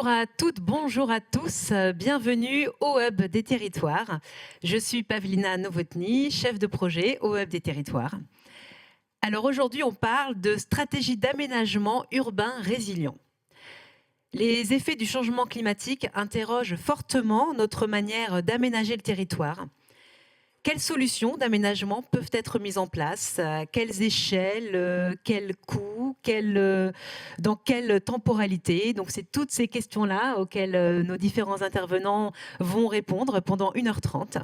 Bonjour à toutes, bonjour à tous, bienvenue au Hub des Territoires. Je suis Pavlina Novotny, chef de projet au Hub des Territoires. Alors aujourd'hui, on parle de stratégie d'aménagement urbain résilient. Les effets du changement climatique interrogent fortement notre manière d'aménager le territoire. Quelles solutions d'aménagement peuvent être mises en place? À quelles échelles? Quels coûts? Dans quelle temporalité? Donc, c'est toutes ces questions-là auxquelles nos différents intervenants vont répondre pendant 1h30.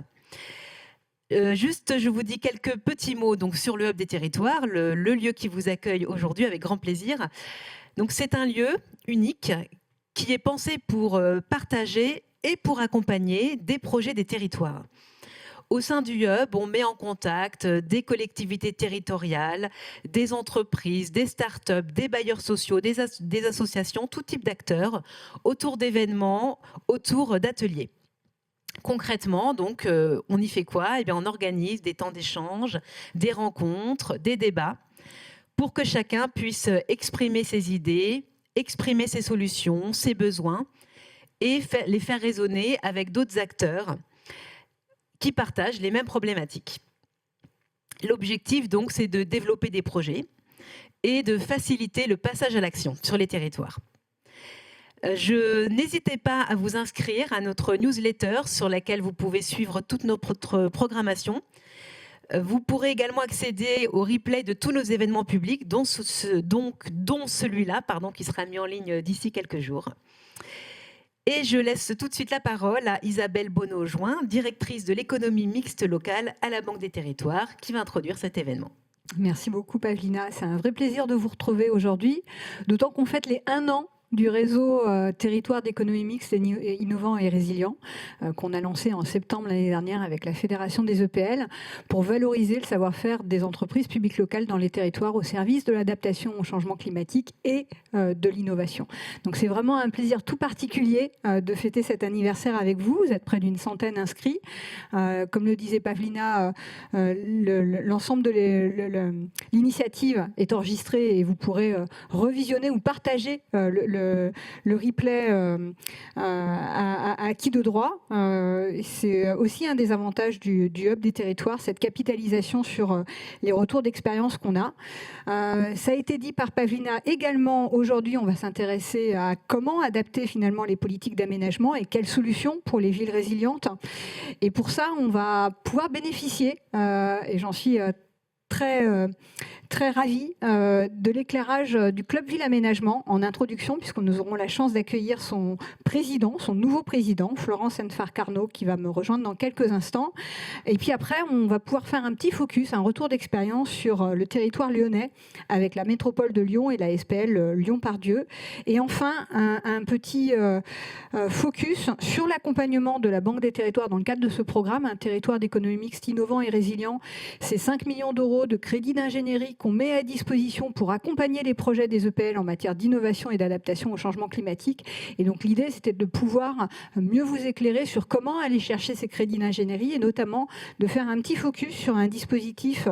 Juste, je vous dis quelques petits mots donc, sur le Hub des Territoires, le lieu qui vous accueille aujourd'hui avec grand plaisir. Donc, c'est un lieu unique qui est pensé pour partager et pour accompagner des projets des territoires. Au sein du Hub, on met en contact des collectivités territoriales, des entreprises, des startups, des bailleurs sociaux, des associations, tout type d'acteurs, autour d'événements, autour d'ateliers. Concrètement, donc, on y fait quoi? Eh bien, on organise des temps d'échange, des rencontres, des débats, pour que chacun puisse exprimer ses idées, exprimer ses solutions, ses besoins, et les faire résonner avec d'autres acteurs qui partagent les mêmes problématiques. L'objectif, donc, c'est de développer des projets et de faciliter le passage à l'action sur les territoires. N'hésitez pas à vous inscrire à notre newsletter sur laquelle vous pouvez suivre toute notre programmation. Vous pourrez également accéder au replay de tous nos événements publics, dont celui-là, qui sera mis en ligne d'ici quelques jours. Et je laisse tout de suite la parole à Isabelle Bonneau-Join, directrice de l'économie mixte locale à la Banque des Territoires, qui va introduire cet événement. Merci beaucoup Pavlina, c'est un vrai plaisir de vous retrouver aujourd'hui, d'autant qu'on fête les 1 an du réseau territoire d'économie mixte innovant et résilient qu'on a lancé en septembre l'année dernière avec la Fédération des EPL pour valoriser le savoir-faire des entreprises publiques locales dans les territoires au service de l'adaptation au changement climatique et de l'innovation. Donc c'est vraiment un plaisir tout particulier de fêter cet anniversaire avec vous. Vous êtes près d'une centaine inscrits. Comme le disait Pavlina, l'ensemble de l'initiative est enregistrée et vous pourrez revisionner ou partager le replay à qui de droit. C'est aussi un des avantages du Hub des Territoires, cette capitalisation sur les retours d'expérience qu'on a. Ça a été dit par Pavlina également. Aujourd'hui, on va s'intéresser à comment adapter finalement les politiques d'aménagement et quelles solutions pour les villes résilientes. Et pour ça, on va pouvoir bénéficier, et j'en suis très ravie de l'éclairage du Club Ville Aménagement en introduction, puisque nous aurons la chance d'accueillir son président, son nouveau président, Florence Henfar-Carnot, qui va me rejoindre dans quelques instants. Et puis après, on va pouvoir faire un petit focus, un retour d'expérience sur le territoire lyonnais avec la métropole de Lyon et la SPL Lyon-Part-Dieu. Et enfin, un petit focus sur l'accompagnement de la Banque des Territoires dans le cadre de ce programme, un territoire d'économie mixte innovant et résilient. C'est 5 millions d'euros de crédits d'ingénierie qu'on met à disposition pour accompagner les projets des EPL en matière d'innovation et d'adaptation au changement climatique. Et donc l'idée, c'était de pouvoir mieux vous éclairer sur comment aller chercher ces crédits d'ingénierie et notamment de faire un petit focus sur un dispositif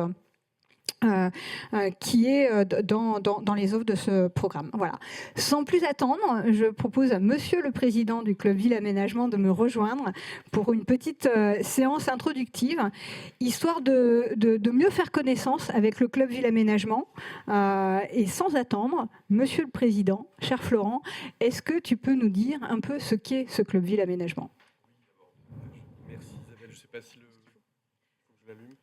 qui est dans les offres de ce programme. Voilà. Sans plus attendre, je propose à Monsieur le Président du Club Ville Aménagement de me rejoindre pour une petite séance introductive, histoire de mieux faire connaissance avec le Club Ville Aménagement. Et sans attendre, Monsieur le Président, cher Florent, est-ce que tu peux nous dire un peu ce qu'est ce Club Ville Aménagement? Merci Isabelle, je ne sais pas si je l'allume.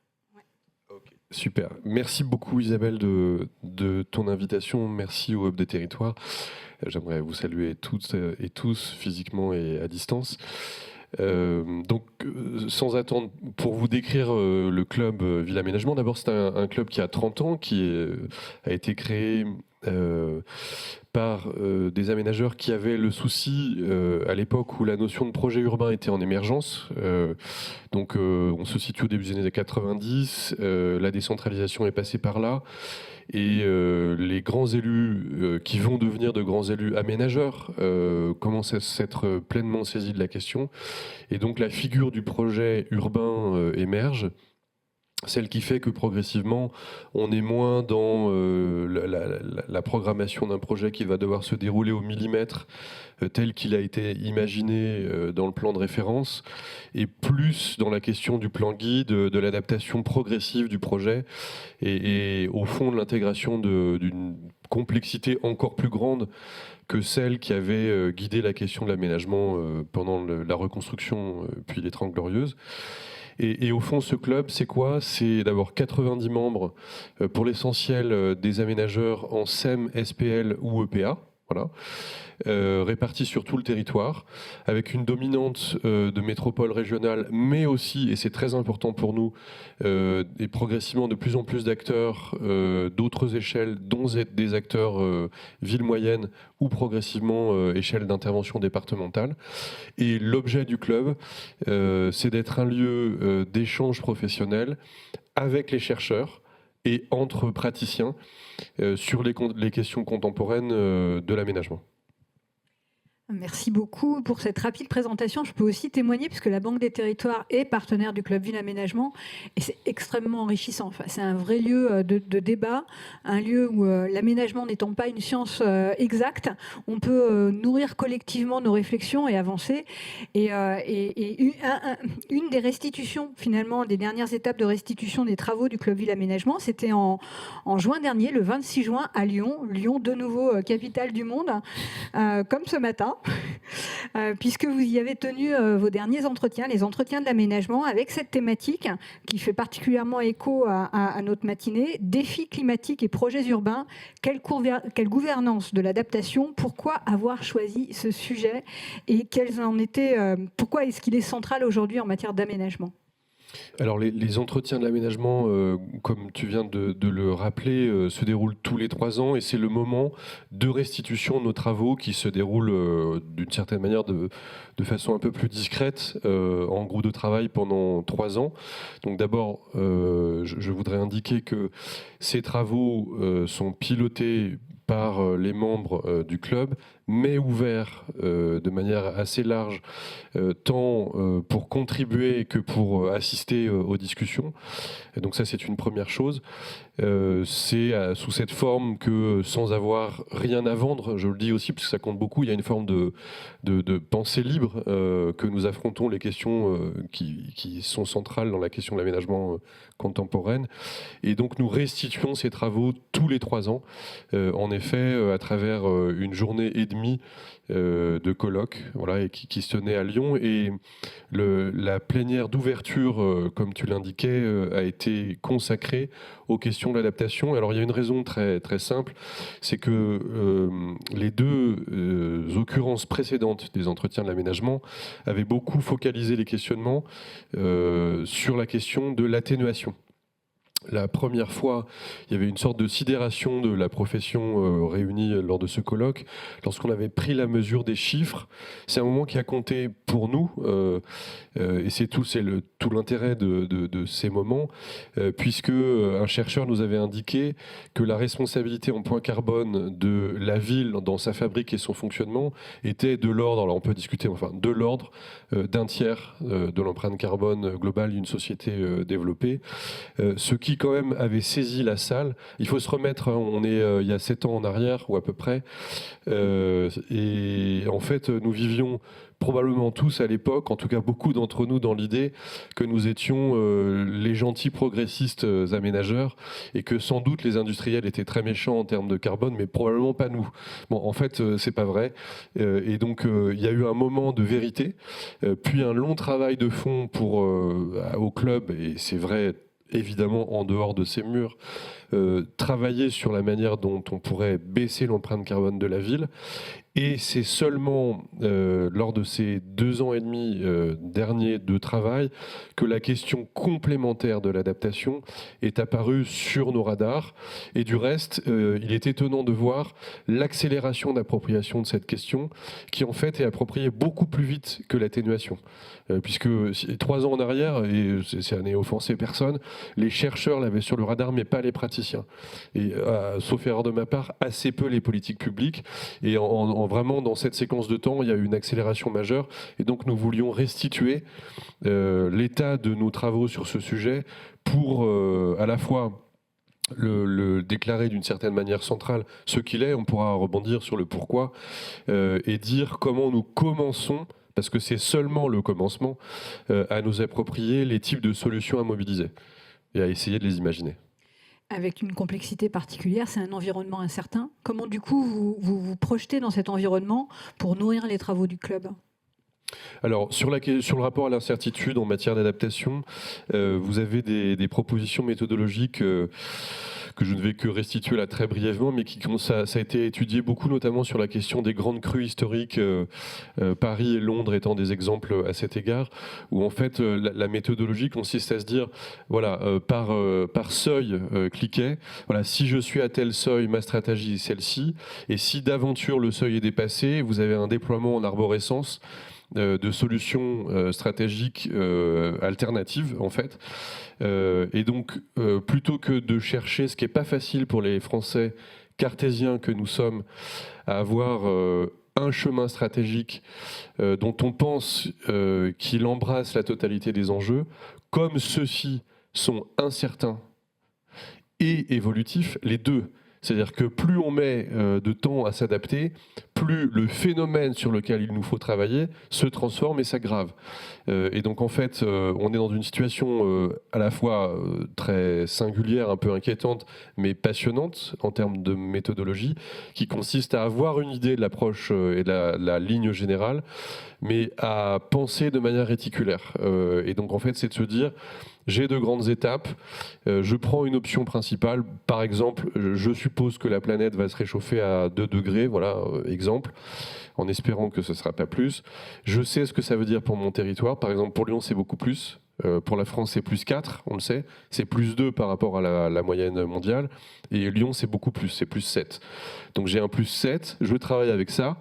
Super. Merci beaucoup Isabelle de ton invitation. Merci au Hub des Territoires. J'aimerais vous saluer toutes et tous physiquement et à distance. Sans attendre, pour vous décrire le club Ville Aménagement, d'abord c'est un club qui a 30 ans, qui a été créé par des aménageurs qui avaient le souci à l'époque où la notion de projet urbain était en émergence. On se situe au début des années 90, la décentralisation est passée par là, et les grands élus qui vont devenir de grands élus aménageurs commencent à s'être pleinement saisis de la question, et donc la figure du projet urbain émerge. celle qui fait que progressivement, on est moins dans la programmation d'un projet qui va devoir se dérouler au millimètre, tel qu'il a été imaginé dans le plan de référence, et plus dans la question du plan guide, de l'adaptation progressive du projet, et au fond de l'intégration d'une complexité encore plus grande que celle qui avait guidé la question de l'aménagement pendant la reconstruction, puis les Trente Glorieuses. Et au fond, ce club, c'est quoi? C'est d'abord 90 membres, pour l'essentiel des aménageurs en SEM, SPL ou EPA, voilà, répartis sur tout le territoire, avec une dominante de métropole régionale, mais aussi, et c'est très important pour nous, et progressivement de plus en plus d'acteurs d'autres échelles, dont des acteurs villes moyennes ou progressivement échelle d'intervention départementale. Et l'objet du club, c'est d'être un lieu d'échange professionnel avec les chercheurs et entre praticiens sur les questions contemporaines de l'aménagement. Merci beaucoup pour cette rapide présentation. Je peux aussi témoigner, puisque la Banque des Territoires est partenaire du Club Ville Aménagement, et c'est extrêmement enrichissant. Enfin, c'est un vrai lieu de débat, un lieu où l'aménagement n'étant pas une science exacte, on peut nourrir collectivement nos réflexions et avancer. Et une des restitutions, finalement, des dernières étapes de restitution des travaux du Club Ville Aménagement, c'était en juin dernier, le 26 juin, à Lyon. Lyon, de nouveau, capitale du monde, comme ce matin. Puisque vous y avez tenu vos derniers entretiens, les entretiens de l'aménagement, avec cette thématique qui fait particulièrement écho à notre matinée, défis climatiques et projets urbains, quelle gouvernance de l'adaptation, pourquoi avoir choisi ce sujet et pourquoi est-ce qu'il est central aujourd'hui en matière d'aménagement? Alors les entretiens de l'aménagement, comme tu viens de le rappeler, se déroulent tous les 3 ans, et c'est le moment de restitution de nos travaux qui se déroule d'une certaine manière de façon un peu plus discrète en groupe de travail pendant 3 ans. Donc d'abord, je voudrais indiquer que ces travaux sont pilotés par les membres du club, mais ouverts de manière assez large, tant pour contribuer que pour assister aux discussions. Et donc ça, c'est une première chose. C'est sous cette forme que, sans avoir rien à vendre, je le dis aussi parce que ça compte beaucoup, il y a une forme de pensée libre que nous affrontons les questions qui sont centrales dans la question de l'aménagement contemporaine. Et donc nous restituons ces travaux tous les 3 ans, en effet, à travers une journée et demie de colloques, voilà, et qui se tenait à Lyon. Et la plénière d'ouverture, comme tu l'indiquais, a été consacrée aux questions de l'adaptation. Alors il y a une raison très, très simple, c'est que les deux occurrences précédentes des entretiens de l'aménagement avaient beaucoup focalisé les questionnements sur la question de l'atténuation. La première fois, il y avait une sorte de sidération de la profession réunie lors de ce colloque, lorsqu'on avait pris la mesure des chiffres. C'est un moment qui a compté pour nous, et c'est tout l'intérêt de ces moments, puisque un chercheur nous avait indiqué que la responsabilité en point carbone de la ville dans sa fabrique et son fonctionnement était de l'ordre, alors on peut discuter, enfin de l'ordre d'un tiers de l'empreinte carbone globale d'une société développée, ce qui quand même avait saisi la salle. Il faut se remettre, on est il y a 7 ans en arrière, ou à peu près, et en fait nous vivions probablement tous à l'époque, en tout cas beaucoup d'entre nous, dans l'idée que nous étions les gentils progressistes aménageurs, et que sans doute les industriels étaient très méchants en termes de carbone, mais probablement pas nous. Bon, en fait, c'est pas vrai. Et donc, il y a eu un moment de vérité, puis un long travail de fond au club, et c'est vrai évidemment en dehors de ces murs, travailler sur la manière dont on pourrait baisser l'empreinte carbone de la ville. Et c'est seulement lors de ces 2 ans et demi derniers de travail que la question complémentaire de l'adaptation est apparue sur nos radars. Et du reste, il est étonnant de voir l'accélération d'appropriation de cette question, qui en fait est appropriée beaucoup plus vite que l'atténuation. Puisque 3 ans en arrière, et ça n'est offensé personne, les chercheurs l'avaient sur le radar, mais pas les praticiens. Et sauf erreur de ma part, assez peu les politiques publiques. Et en vraiment dans cette séquence de temps, il y a eu une accélération majeure et donc nous voulions restituer l'état de nos travaux sur ce sujet pour à la fois le déclarer d'une certaine manière centrale ce qu'il est, on pourra rebondir sur le pourquoi, et dire comment nous commençons, parce que c'est seulement le commencement, à nous approprier les types de solutions à mobiliser et à essayer de les imaginer. Avec une complexité particulière, c'est un environnement incertain. Comment du coup vous projetez dans cet environnement pour nourrir les travaux du club ? Alors, sur le rapport à l'incertitude en matière d'adaptation, vous avez des propositions méthodologiques que je ne vais que restituer là très brièvement, mais ça a été étudié beaucoup, notamment sur la question des grandes crues historiques, Paris et Londres étant des exemples à cet égard, où en fait la méthodologie consiste à se dire, voilà, par seuil cliquet, voilà, si je suis à tel seuil, ma stratégie est celle-ci, et si d'aventure le seuil est dépassé, vous avez un déploiement en arborescence de solutions stratégiques alternatives en fait. Et donc plutôt que de chercher, ce qui n'est pas facile pour les Français cartésiens que nous sommes, à avoir un chemin stratégique dont on pense qu'il embrasse la totalité des enjeux, comme ceux-ci sont incertains et évolutifs, les deux. C'est-à-dire que plus on met de temps à s'adapter, plus le phénomène sur lequel il nous faut travailler se transforme et s'aggrave. Et donc en fait, on est dans une situation à la fois très singulière, un peu inquiétante, mais passionnante en termes de méthodologie, qui consiste à avoir une idée de l'approche et de la ligne générale, mais à penser de manière réticulaire. Et donc en fait, c'est de se dire, j'ai de grandes étapes, je prends une option principale, par exemple, je suppose que la planète va se réchauffer à 2 degrés, voilà, exemple, en espérant que ce ne sera pas plus. Je sais ce que ça veut dire pour mon territoire, par exemple pour Lyon c'est beaucoup plus, pour la France c'est plus 4, on le sait, c'est plus 2 par rapport à la moyenne mondiale, et Lyon c'est beaucoup plus, c'est plus 7. Donc j'ai un plus 7, je travaille avec ça.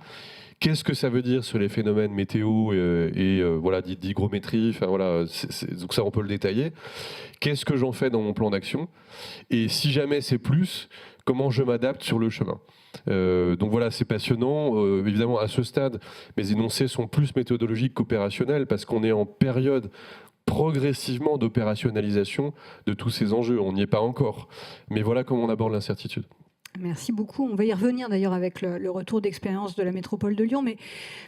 Qu'est-ce que ça veut dire sur les phénomènes météo et voilà, d'hygrométrie, enfin, voilà, donc ça on peut le détailler. Qu'est-ce que j'en fais dans mon plan d'action? Et si jamais c'est plus, comment je m'adapte sur le chemin? Donc voilà, c'est passionnant. Évidemment, à ce stade, mes énoncés sont plus méthodologiques qu'opérationnels parce qu'on est en période progressivement d'opérationnalisation de tous ces enjeux. On n'y est pas encore. Mais voilà comment on aborde l'incertitude. Merci beaucoup. On va y revenir d'ailleurs avec le retour d'expérience de la métropole de Lyon. Mais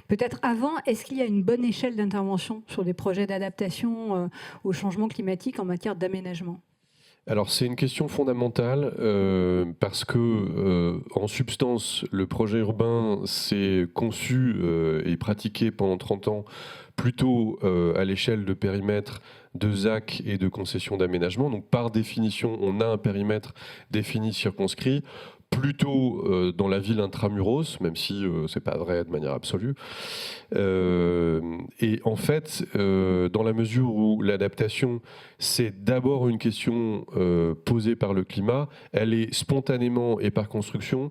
peut-être avant, est-ce qu'il y a une bonne échelle d'intervention sur des projets d'adaptation au changement climatique en matière d'aménagement ? Alors c'est une question fondamentale parce que en substance le projet urbain s'est conçu et pratiqué pendant 30 ans plutôt à l'échelle de périmètres de ZAC et de concessions d'aménagement. Donc par définition on a un périmètre défini, circonscrit, plutôt dans la ville intramuros, même si c'est pas vrai de manière absolue. Et en fait, dans la mesure où l'adaptation, c'est d'abord une question posée par le climat, elle est spontanément et par construction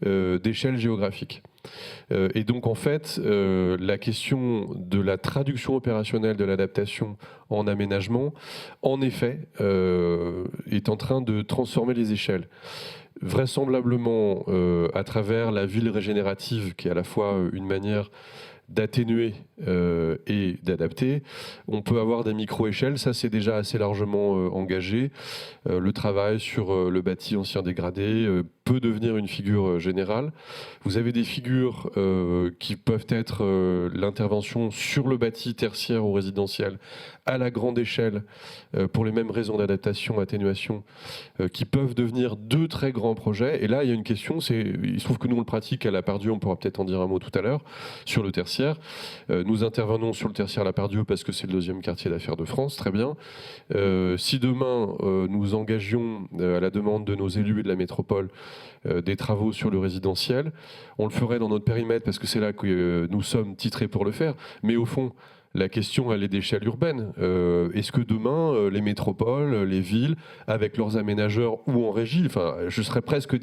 d'échelle géographique. Et donc en fait, la question de la traduction opérationnelle de l'adaptation en aménagement, en effet, est en train de transformer les échelles. Vraisemblablement à travers la ville régénérative, qui est à la fois une manière d'atténuer et d'adapter. On peut avoir des micro-échelles, ça c'est déjà assez largement engagé. Le travail sur le bâti ancien dégradé peut devenir une figure générale. Vous avez des figures qui peuvent être l'intervention sur le bâti tertiaire ou résidentiel à la grande échelle pour les mêmes raisons d'adaptation, atténuation, qui peuvent devenir 2 très grands projets. Et là, il y a une question, il se trouve que nous on le pratique à La Part-Dieu, on pourra peut-être en dire un mot tout à l'heure, sur le tertiaire. Nous intervenons sur le tertiaire La Part-Dieu parce que c'est le 2e quartier d'affaires de France, très bien. Si demain nous engagions à la demande de nos élus et de la métropole des travaux sur le résidentiel, on le ferait dans notre périmètre parce que c'est là que nous sommes titrés pour le faire, mais au fond La question, elle est d'échelle urbaine. Est-ce que demain, les métropoles, les villes, avec leurs aménageurs ou en régie, enfin, je serais presque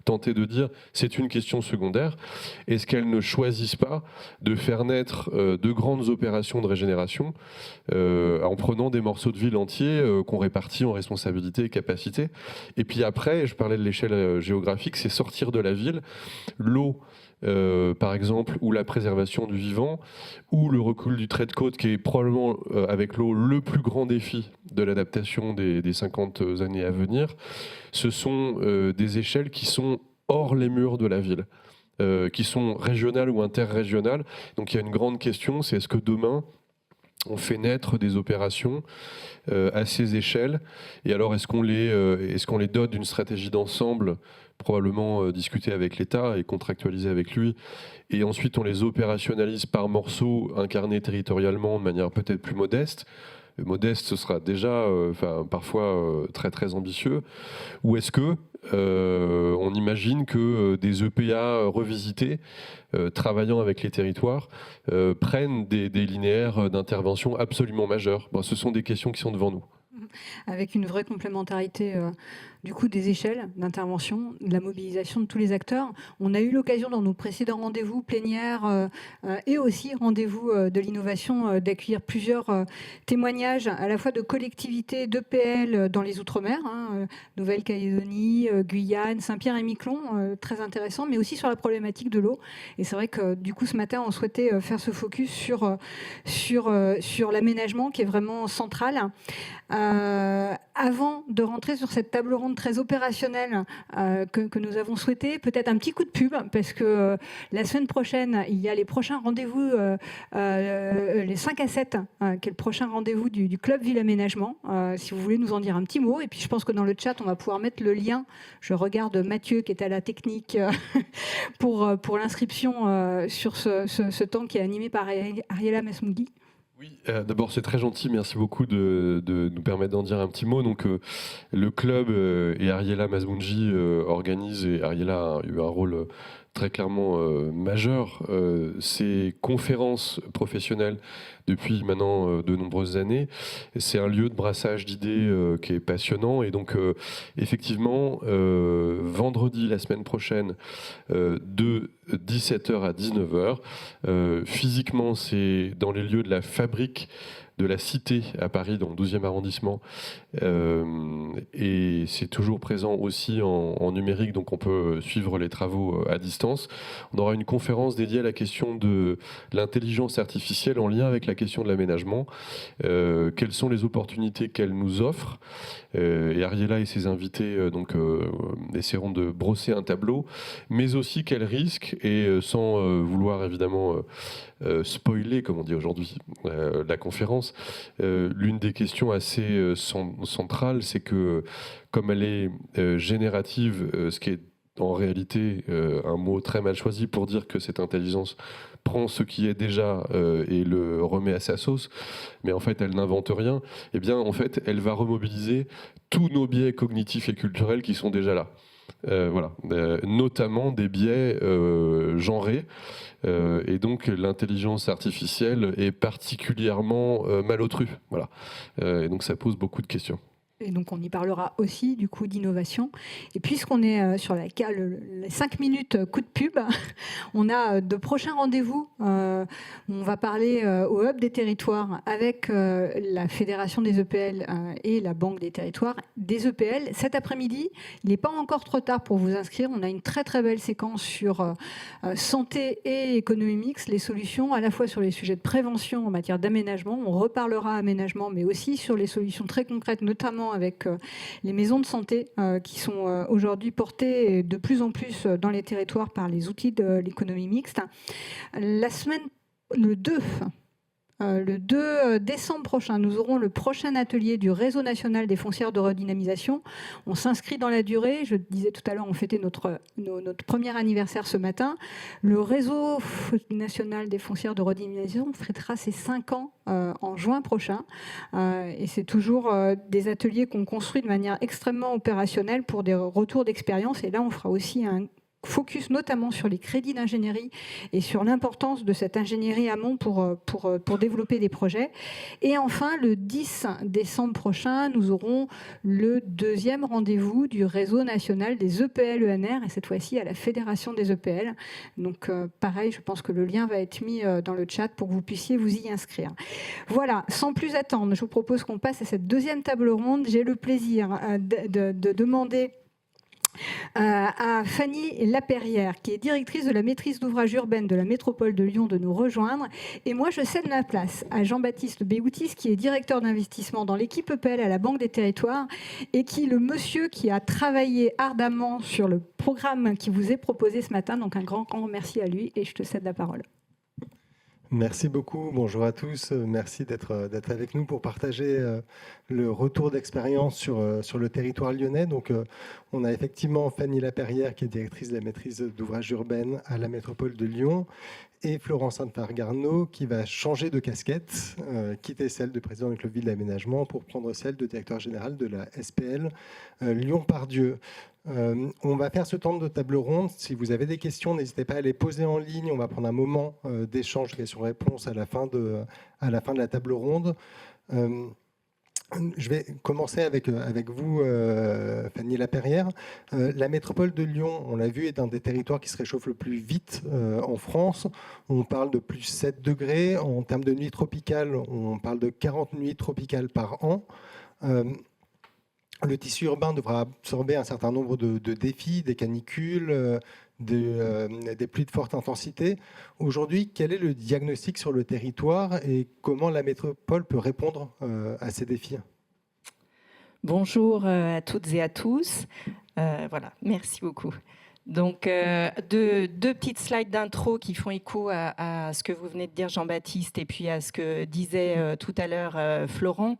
tenté de dire, c'est une question secondaire, est-ce qu'elles ne choisissent pas de faire naître de grandes opérations de régénération en prenant des morceaux de ville entiers qu'on répartit en responsabilité et capacité. Et puis après, je parlais de l'échelle géographique, c'est sortir de la ville, l'eau, par exemple, ou la préservation du vivant, ou le recul du trait de côte, qui est probablement, avec l'eau, le plus grand défi de l'adaptation des 50 années à venir. Ce sont des échelles qui sont hors les murs de la ville, qui sont régionales ou interrégionales. Donc il y a une grande question, c'est est-ce que demain, on fait naître des opérations à ces échelles, et alors est-ce qu'on les dote d'une stratégie d'ensemble, probablement discuter avec l'État et contractualiser avec lui, et ensuite on les opérationnalise par morceaux, incarnés territorialement de manière peut-être plus modeste. Modeste, ce sera déjà parfois très très ambitieux. Ou est-ce que on imagine que des EPA revisités, travaillant avec les territoires, prennent des linéaires d'intervention absolument majeurs? Ce sont des questions qui sont devant nous. Avec une vraie complémentarité du coup des échelles d'intervention, de la mobilisation de tous les acteurs. On a eu l'occasion dans nos précédents rendez-vous plénières et aussi rendez-vous de l'innovation d'accueillir plusieurs témoignages à la fois de collectivités, d'EPL dans les Outre-mer, Nouvelle-Calédonie, Guyane, Saint-Pierre-et-Miquelon, très intéressant, mais aussi sur la problématique de l'eau. Et c'est vrai que du coup ce matin on souhaitait faire ce focus sur l'aménagement qui est vraiment central. Avant de rentrer sur cette table ronde très opérationnelle que nous avons souhaité, peut-être un petit coup de pub, parce que la semaine prochaine, il y a les prochains rendez-vous, les 5 à 7, qui est le prochain rendez-vous du Club Ville Aménagement, si vous voulez nous en dire un petit mot. Et puis je pense que dans le chat, on va pouvoir mettre le lien. Je regarde Mathieu qui est à la technique pour l'inscription sur ce temps qui est animé par Ariela Masmoudi. Oui, d'abord c'est très gentil, merci beaucoup de nous permettre d'en dire un petit mot. Donc le club et Ariela Masmounji organisent, et Ariela a eu un rôle très clairement majeur, ces conférences professionnelles depuis maintenant de nombreuses années. C'est un lieu de brassage d'idées qui est passionnant, et donc effectivement vendredi la semaine prochaine de 17h à 19h, physiquement c'est dans les lieux de la Fabrique de la Cité à Paris, dans le 12e arrondissement, et c'est toujours présent aussi en numérique, donc on peut suivre les travaux à distance. On aura une conférence dédiée à la question de l'intelligence artificielle en lien avec la question de l'aménagement. Quelles sont les opportunités qu'elle nous offre, et Ariela et ses invités essaieront de brosser un tableau, mais aussi quels risques, et sans vouloir évidemment spoiler, comme on dit aujourd'hui, la conférence, l'une des questions assez centrales, c'est que comme elle est générative, ce qui est en réalité un mot très mal choisi pour dire que cette intelligence prend ce qui est déjà et le remet à sa sauce, mais en fait elle n'invente rien, et bien en fait elle va remobiliser tous nos biais cognitifs et culturels qui sont déjà là. Notamment des biais genrés, et donc l'intelligence artificielle est particulièrement malotrue. Voilà. Et donc ça pose beaucoup de questions. Et donc on y parlera aussi du coup d'innovation. Et puisqu'on est sur les 5 minutes coup de pub, on a de prochains rendez-vous. On va parler au Hub des territoires avec la Fédération des EPL et la Banque des territoires des EPL. Cet après-midi, il n'est pas encore trop tard pour vous inscrire. On a une très très belle séquence sur santé et économie mixte, les solutions à la fois sur les sujets de prévention en matière d'aménagement. On reparlera aménagement, mais aussi sur les solutions très concrètes, notamment avec les maisons de santé qui sont aujourd'hui portées de plus en plus dans les territoires par les outils de l'économie mixte. Le 2 décembre prochain, nous aurons le prochain atelier du Réseau national des foncières de redynamisation. On s'inscrit dans la durée. Je disais tout à l'heure, on fêtait notre premier anniversaire ce matin. Le Réseau national des foncières de redynamisation fêtera ses 5 ans en juin prochain. Et c'est toujours des ateliers qu'on construit de manière extrêmement opérationnelle pour des retours d'expérience. Et là, on fera aussi focus notamment sur les crédits d'ingénierie et sur l'importance de cette ingénierie amont pour développer des projets. Et enfin, le 10 décembre prochain, nous aurons le deuxième rendez-vous du réseau national des EPL-ENR, et cette fois-ci à la Fédération des EPL. Donc pareil, je pense que le lien va être mis dans le chat pour que vous puissiez vous y inscrire. Voilà, sans plus attendre, je vous propose qu'on passe à cette deuxième table ronde. J'ai le plaisir de demander à Fanny Laperrière, qui est directrice de la maîtrise d'ouvrage urbaine de la métropole de Lyon, de nous rejoindre. Et moi, je cède ma place à Jean-Baptiste Béoutis, qui est directeur d'investissement dans l'équipe EPL à la Banque des Territoires et le monsieur qui a travaillé ardemment sur le programme qui vous est proposé ce matin. Donc un grand merci à lui et je te cède la parole. Merci beaucoup, bonjour à tous, merci d'être avec nous pour partager le retour d'expérience sur le territoire lyonnais. Donc, on a effectivement Fanny Laperrière qui est directrice de la maîtrise d'ouvrage urbaine à la métropole de Lyon et Florence Sainte-Fargarneau qui va changer de casquette, quitter celle de président du club ville d'aménagement pour prendre celle de directeur général de la SPL Lyon-Part-Dieu. On va faire ce temps de table ronde. Si vous avez des questions, n'hésitez pas à les poser en ligne. On va prendre un moment d'échange questions-réponses à la fin de la table ronde. Je vais commencer avec vous, Fanny Laperrière. La métropole de Lyon, on l'a vu, est un des territoires qui se réchauffe le plus vite en France. On parle de plus 7 degrés. En termes de nuits tropicales, on parle de 40 nuits tropicales par an. Le tissu urbain devra absorber un certain nombre de défis, des canicules, des pluies de forte intensité. Aujourd'hui, quel est le diagnostic sur le territoire et comment la métropole peut répondre à ces défis ? Bonjour à toutes et à tous. Voilà, merci beaucoup. Donc, deux petites slides d'intro qui font écho à ce que vous venez de dire, Jean-Baptiste, et puis à ce que disait tout à l'heure Florent.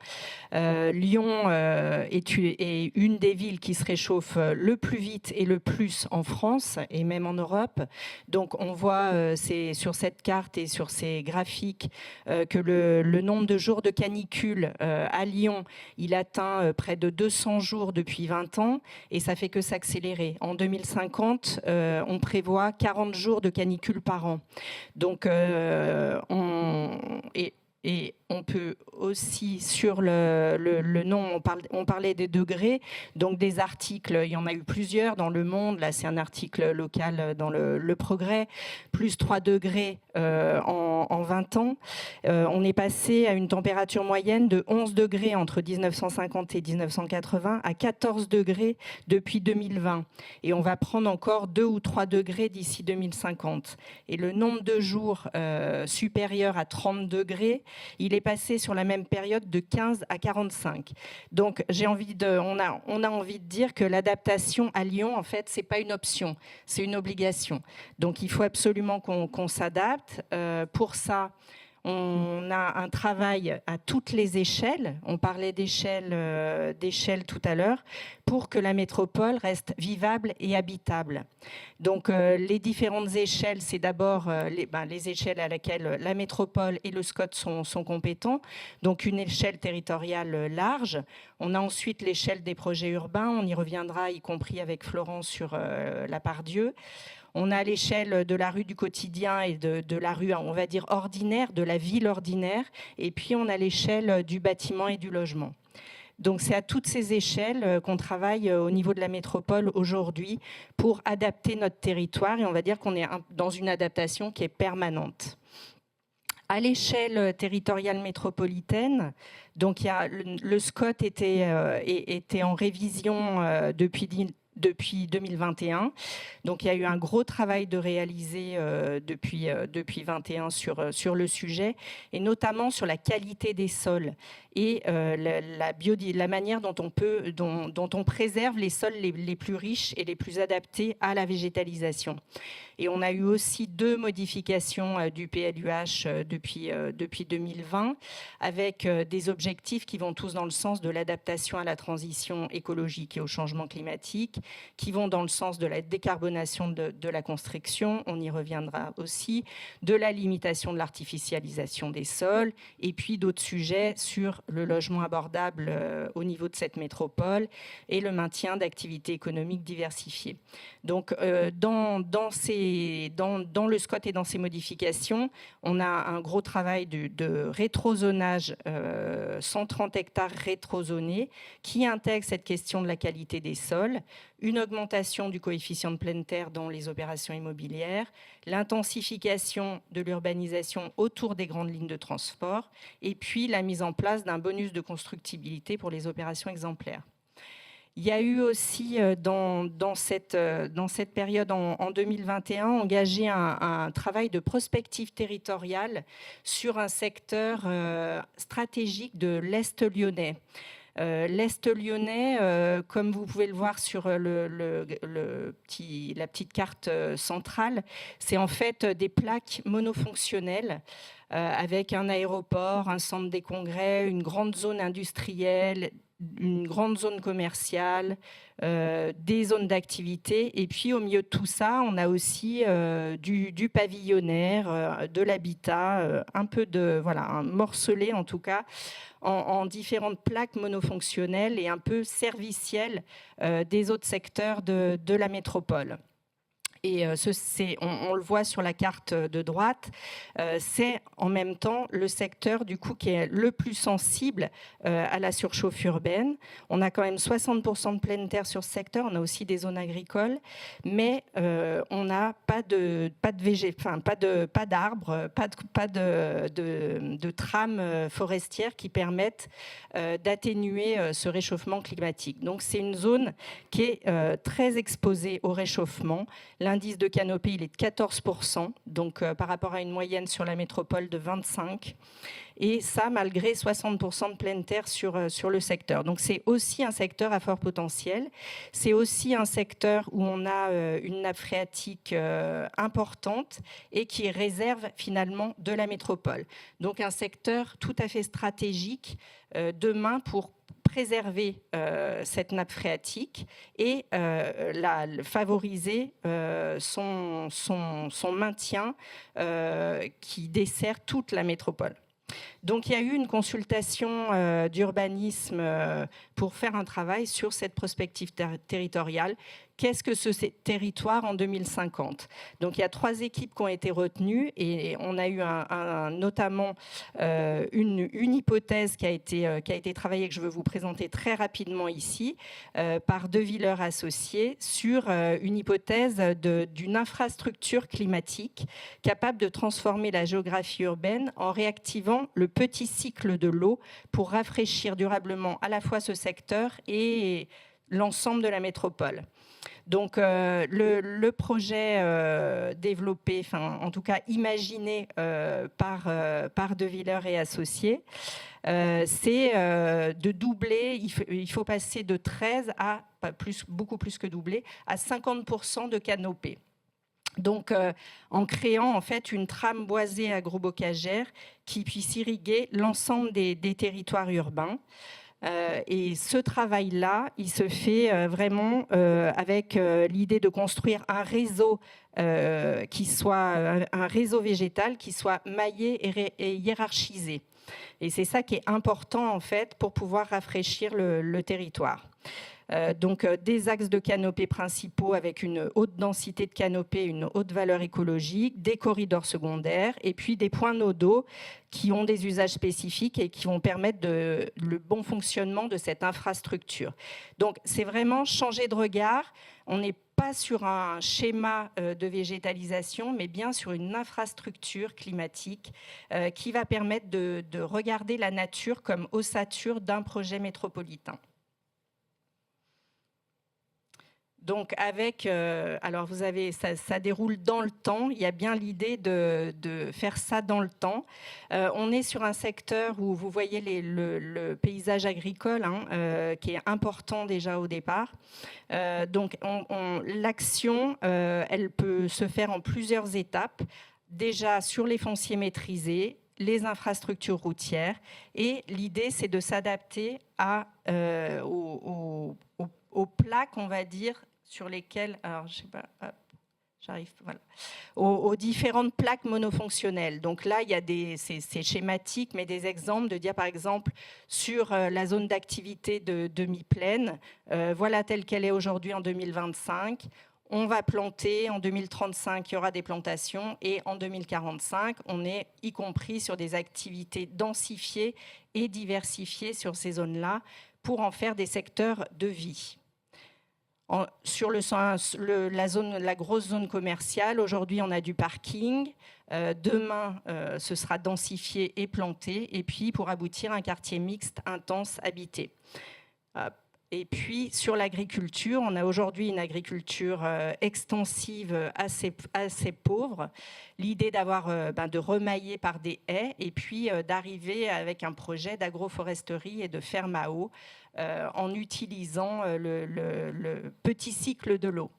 Lyon est une des villes qui se réchauffe le plus vite et le plus en France, et même en Europe. Donc, on voit sur cette carte et sur ces graphiques que le nombre de jours de canicule à Lyon, il atteint près de 200 jours depuis 20 ans, et ça fait que s'accélérer. En 2050, on prévoit 40 jours de canicule par an. Donc, et on peut aussi, sur le nom, on parlait des degrés, donc des articles, il y en a eu plusieurs dans Le Monde, là c'est un article local dans le Progrès, plus 3 degrés en 20 ans. On est passé à une température moyenne de 11 degrés entre 1950 et 1980 à 14 degrés depuis 2020. Et on va prendre encore 2 ou 3 degrés d'ici 2050. Et le nombre de jours supérieur à 30 degrés, il est passé sur la même période de 15 à 45. Donc on a envie de dire que l'adaptation à Lyon, en fait, c'est pas une option, c'est une obligation. Donc il faut absolument qu'on s'adapte. Pour ça, on a un travail à toutes les échelles. On parlait d'échelle tout à l'heure, pour que la métropole reste vivable et habitable. Donc les différentes échelles, c'est d'abord les échelles à laquelle la métropole et le SCOT sont compétents. Donc une échelle territoriale large. On a ensuite l'échelle des projets urbains. On y reviendra, y compris avec Florence, sur la Part-Dieu. On a l'échelle de la rue du quotidien et de la rue, on va dire, ordinaire, de la ville ordinaire. Et puis, on a l'échelle du bâtiment et du logement. Donc, c'est à toutes ces échelles qu'on travaille au niveau de la métropole aujourd'hui pour adapter notre territoire. Et on va dire qu'on est dans une adaptation qui est permanente. À l'échelle territoriale métropolitaine, donc le SCOT était en révision depuis 2021. Donc, il y a eu un gros travail de réaliser depuis 2021 sur le sujet, et notamment sur la qualité des sols et la manière dont on préserve les sols les plus riches et les plus adaptés à la végétalisation. Et on a eu aussi 2 modifications du PLUH depuis 2020, avec des objectifs qui vont tous dans le sens de l'adaptation à la transition écologique et au changement climatique, qui vont dans le sens de la décarbonation de la construction, on y reviendra aussi, de la limitation de l'artificialisation des sols, et puis d'autres sujets sur le logement abordable au niveau de cette métropole et le maintien d'activités économiques diversifiées. Donc, dans le SCOT et dans ces modifications, on a un gros travail de rétrozonage, 130 hectares rétrozonés, qui intègre cette question de la qualité des sols, une augmentation du coefficient de pleine terre dans les opérations immobilières, l'intensification de l'urbanisation autour des grandes lignes de transport, et puis la mise en place d'un bonus de constructibilité pour les opérations exemplaires. Il y a eu aussi, dans cette période, en 2021, engagé un travail de prospective territoriale sur un secteur stratégique de l'Est lyonnais. L'Est lyonnais, comme vous pouvez le voir sur la petite carte centrale, c'est en fait des plaques monofonctionnelles avec un aéroport, un centre des congrès, une grande zone industrielle, une grande zone commerciale, des zones d'activité. Et puis au milieu de tout ça, on a aussi du pavillonnaire, de l'habitat, un peu un morcelé en tout cas, en différentes plaques monofonctionnelles et un peu servicielles des autres secteurs de la métropole. Et on le voit sur la carte de droite, c'est en même temps le secteur du coup qui est le plus sensible à la surchauffe urbaine. On a quand même 60% de pleine terre sur ce secteur, on a aussi des zones agricoles, mais on n'a pas d'arbres, pas de trames forestières qui permettent d'atténuer ce réchauffement climatique. Donc c'est une zone qui est très exposée au réchauffement. L'indice de canopée, il est de 14%, donc par rapport à une moyenne sur la métropole de 25%. Et ça, malgré 60% de pleine terre sur le secteur. Donc c'est aussi un secteur à fort potentiel. C'est aussi un secteur où on a une nappe phréatique importante et qui est réserve finalement de la métropole. Donc un secteur tout à fait stratégique demain pour préserver cette nappe phréatique et favoriser son maintien qui dessert toute la métropole. Donc il y a eu une consultation d'urbanisme pour faire un travail sur cette prospective territoriale. Qu'est-ce que ce territoire en 2050 ? Donc il y a 3 équipes qui ont été retenues et on a eu notamment une hypothèse qui a été travaillée, que je veux vous présenter très rapidement ici, par De Villers associés, sur une hypothèse d'une infrastructure climatique capable de transformer la géographie urbaine en réactivant le petit cycle de l'eau pour rafraîchir durablement à la fois ce secteur et l'ensemble de la métropole. Donc le projet développé, en tout cas imaginé par De Villers et associés, c'est de doubler, il faut passer de 13 à, beaucoup plus que doubler, à 50% de canopée. Donc, en créant en fait une trame boisée agrobocagère qui puisse irriguer l'ensemble des territoires urbains. Et ce travail-là, il se fait vraiment avec l'idée de construire un réseau qui soit un réseau végétal qui soit maillé et hiérarchisé. Et c'est ça qui est important en fait pour pouvoir rafraîchir le territoire. Donc des axes de canopée principaux avec une haute densité de canopée, une haute valeur écologique, des corridors secondaires et puis des points nodaux qui ont des usages spécifiques et qui vont permettre le bon fonctionnement de cette infrastructure. Donc c'est vraiment changer de regard. On n'est pas sur un schéma de végétalisation, mais bien sur une infrastructure climatique qui va permettre de regarder la nature comme ossature d'un projet métropolitain. Donc avec, alors vous avez, ça déroule dans le temps, il y a bien l'idée de faire ça dans le temps. On est sur un secteur où vous voyez le paysage agricole qui est important déjà au départ. Donc l'action, elle peut se faire en plusieurs étapes. Déjà sur les fonciers maîtrisés, les infrastructures routières et l'idée c'est de s'adapter aux plaques, on va dire, sur lesquels, alors je sais pas, hop, j'arrive, voilà, aux différentes plaques monofonctionnelles. Donc là, il y a c'est schématique, mais des exemples de dire, par exemple, sur la zone d'activité de demi-plaine, voilà telle qu'elle est aujourd'hui en 2025. On va planter, en 2035, il y aura des plantations, et en 2045, on est y compris sur des activités densifiées et diversifiées sur ces zones-là pour en faire des secteurs de vie. Sur la grosse zone commerciale, aujourd'hui, on a du parking. Demain, ce sera densifié et planté, et puis pour aboutir à un quartier mixte intense habité. Et puis, sur l'agriculture, on a aujourd'hui une agriculture extensive assez pauvre. L'idée de remailler par des haies et puis d'arriver avec un projet d'agroforesterie et de ferme à eau en utilisant le petit cycle de l'eau.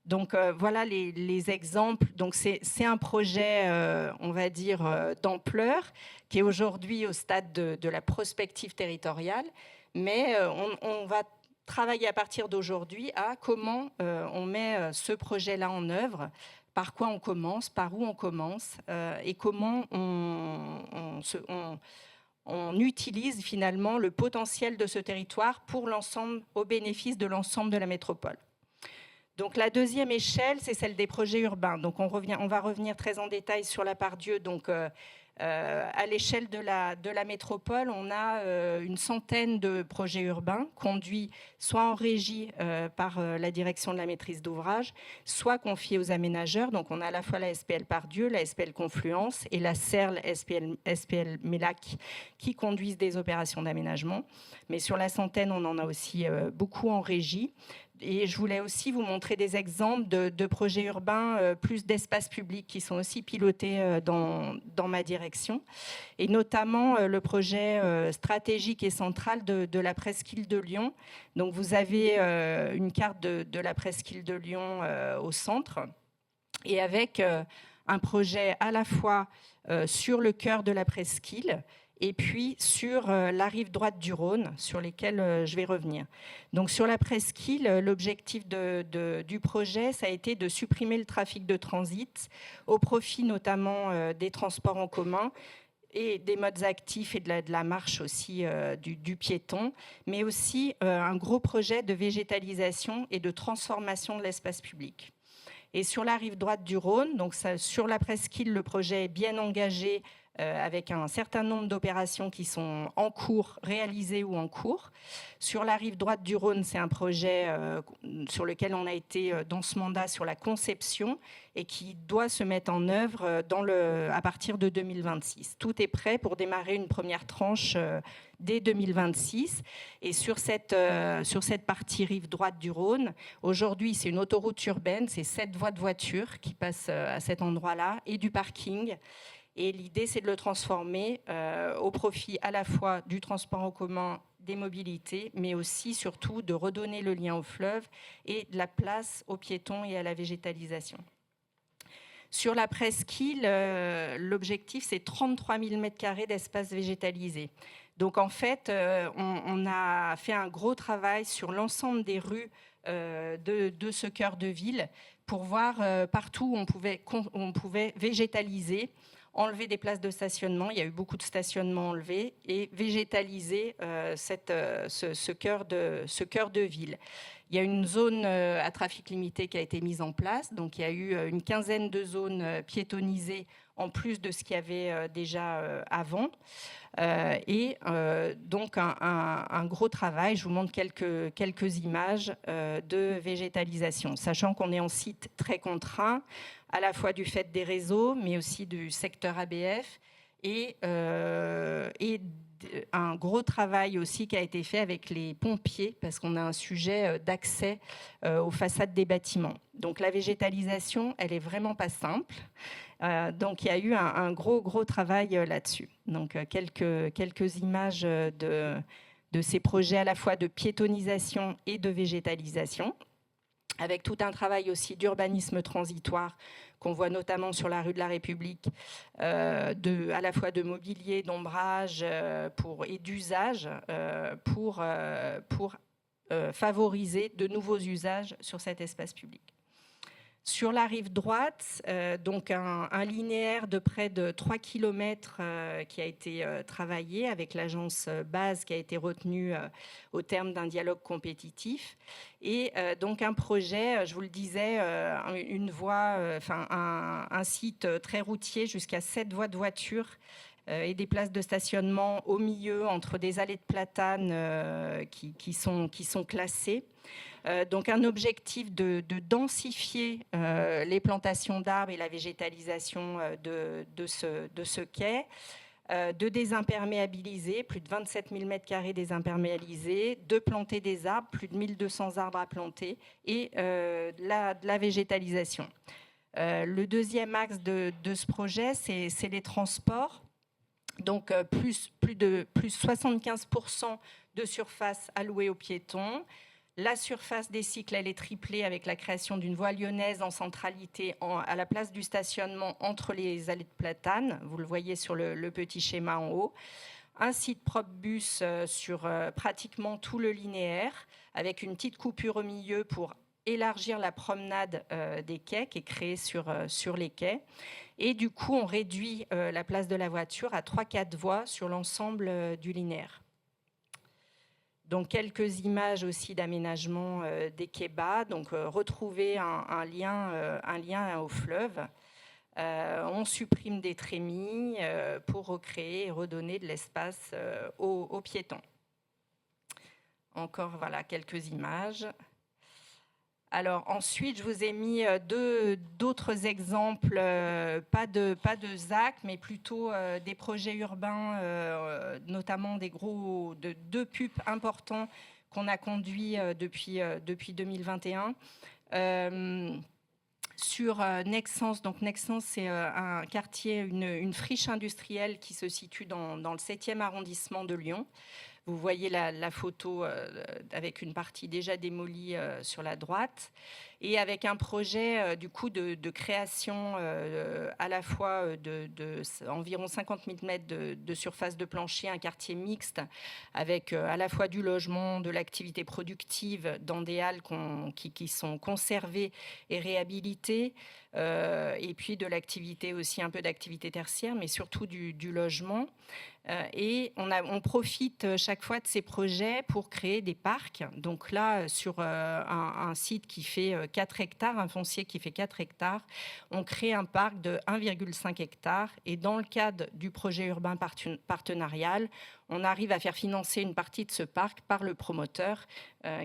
Donc, voilà les exemples. Donc, c'est un projet, on va dire, d'ampleur qui est aujourd'hui au stade de la prospective territoriale. Mais on va travailler à partir d'aujourd'hui à comment on met ce projet-là en œuvre, par quoi on commence, par où on commence, et comment on utilise finalement le potentiel de ce territoire pour l'ensemble, au bénéfice de l'ensemble de la métropole. Donc la deuxième échelle, c'est celle des projets urbains. Donc on va revenir très en détail sur la Pardieu. Donc à l'échelle de la métropole, on a une centaine de projets urbains conduits soit en régie par la direction de la maîtrise d'ouvrage, soit confiés aux aménageurs. Donc on a à la fois la SPL Pardieu, la SPL Confluence et la CERL SPL Mélac qui conduisent des opérations d'aménagement. Mais sur la centaine, on en a aussi beaucoup en régie. Et je voulais aussi vous montrer des exemples de projets urbains, plus d'espaces publics qui sont aussi pilotés dans ma direction. Et notamment le projet stratégique et central de la presqu'île de Lyon. Donc vous avez une carte de la presqu'île de Lyon au centre et avec un projet à la fois sur le cœur de la presqu'île et puis sur la rive droite du Rhône, sur lesquels je vais revenir. Donc sur la presqu'île, l'objectif du projet, ça a été de supprimer le trafic de transit au profit notamment des transports en commun et des modes actifs et de la marche aussi du piéton, mais aussi un gros projet de végétalisation et de transformation de l'espace public. Et sur la rive droite du Rhône, donc sur la presqu'île, le projet est bien engagé avec un certain nombre d'opérations qui sont en cours, réalisées ou en cours. Sur la rive droite du Rhône, c'est un projet sur lequel on a été dans ce mandat sur la conception et qui doit se mettre en œuvre à partir de 2026. Tout est prêt pour démarrer une première tranche dès 2026. Et sur cette partie rive droite du Rhône, aujourd'hui, c'est une autoroute urbaine, c'est 7 voies de voiture qui passent à cet endroit-là et du parking. Et l'idée, c'est de le transformer au profit à la fois du transport en commun, des mobilités, mais aussi, surtout, de redonner le lien au fleuve et de la place aux piétons et à la végétalisation. Sur la presqu'île, l'objectif, c'est 33 000 m² d'espace végétalisé. Donc, en fait, on a fait un gros travail sur l'ensemble des rues de ce cœur de ville pour voir partout où on pouvait végétaliser, enlever des places de stationnement, il y a eu beaucoup de stationnements enlevés, et végétaliser ce cœur de ville. Il y a une zone à trafic limité qui a été mise en place, donc il y a eu une quinzaine de zones piétonnisées en plus de ce qu'il y avait déjà avant. Donc un gros travail, je vous montre quelques images de végétalisation, sachant qu'on est en site très contraint, à la fois du fait des réseaux, mais aussi du secteur ABF, et un gros travail aussi qui a été fait avec les pompiers, parce qu'on a un sujet d'accès aux façades des bâtiments. Donc la végétalisation, elle est vraiment pas simple. Donc il y a eu un gros travail là-dessus. Donc quelques images de ces projets à la fois de piétonisation et de végétalisation, avec tout un travail aussi d'urbanisme transitoire qu'on voit notamment sur la rue de la République, à la fois de mobilier, d'ombrage et d'usage pour favoriser de nouveaux usages sur cet espace public. Sur la rive droite, donc un linéaire de près de 3 km qui a été travaillé avec l'agence base qui a été retenue au terme d'un dialogue compétitif. Et donc un projet, je vous le disais, une voie, un site très routier jusqu'à 7 voies de voiture et des places de stationnement au milieu entre des allées de platanes qui sont classées. Donc un objectif de densifier les plantations d'arbres et la végétalisation de ce quai, de désimperméabiliser, plus de 27 000 m² désimperméalisés, de planter des arbres, plus de 1200 arbres à planter, et de la végétalisation. Le deuxième axe de ce projet, c'est les transports. Donc plus 75% de surface allouée aux piétons. La surface des cycles, elle est triplée avec la création d'une voie lyonnaise en centralité à la place du stationnement entre les allées de platanes. Vous le voyez sur le petit schéma en haut. Un site propre bus sur pratiquement tout le linéaire avec une petite coupure au milieu pour élargir la promenade des quais qui est créée sur les quais. Et du coup, on réduit la place de la voiture à 3-4 voies sur l'ensemble du linéaire. Donc, quelques images aussi d'aménagement des quais bas. Donc, retrouver un lien au fleuve. On supprime des trémies pour recréer et redonner de l'espace aux piétons. Encore, voilà, quelques images. Alors ensuite, je vous ai mis d'autres exemples, pas de ZAC, mais plutôt des projets urbains, notamment deux PUP importants qu'on a conduits depuis 2021. Sur Nexens, donc Nexens, c'est un quartier, une friche industrielle qui se situe dans le 7e arrondissement de Lyon. Vous voyez la photo avec une partie déjà démolie sur la droite et avec un projet du coup de création à la fois de environ 50 000 mètres de surface de plancher, un quartier mixte avec à la fois du logement, de l'activité productive dans des halles qui sont conservées et réhabilitées et puis de l'activité aussi, un peu d'activité tertiaire, mais surtout du logement. Et on profite chaque fois de ces projets pour créer des parcs. Donc là, sur un site qui fait 4 hectares, un foncier qui fait 4 hectares, on crée un parc de 1,5 hectare. Et dans le cadre du projet urbain partenarial, on arrive à faire financer une partie de ce parc par le promoteur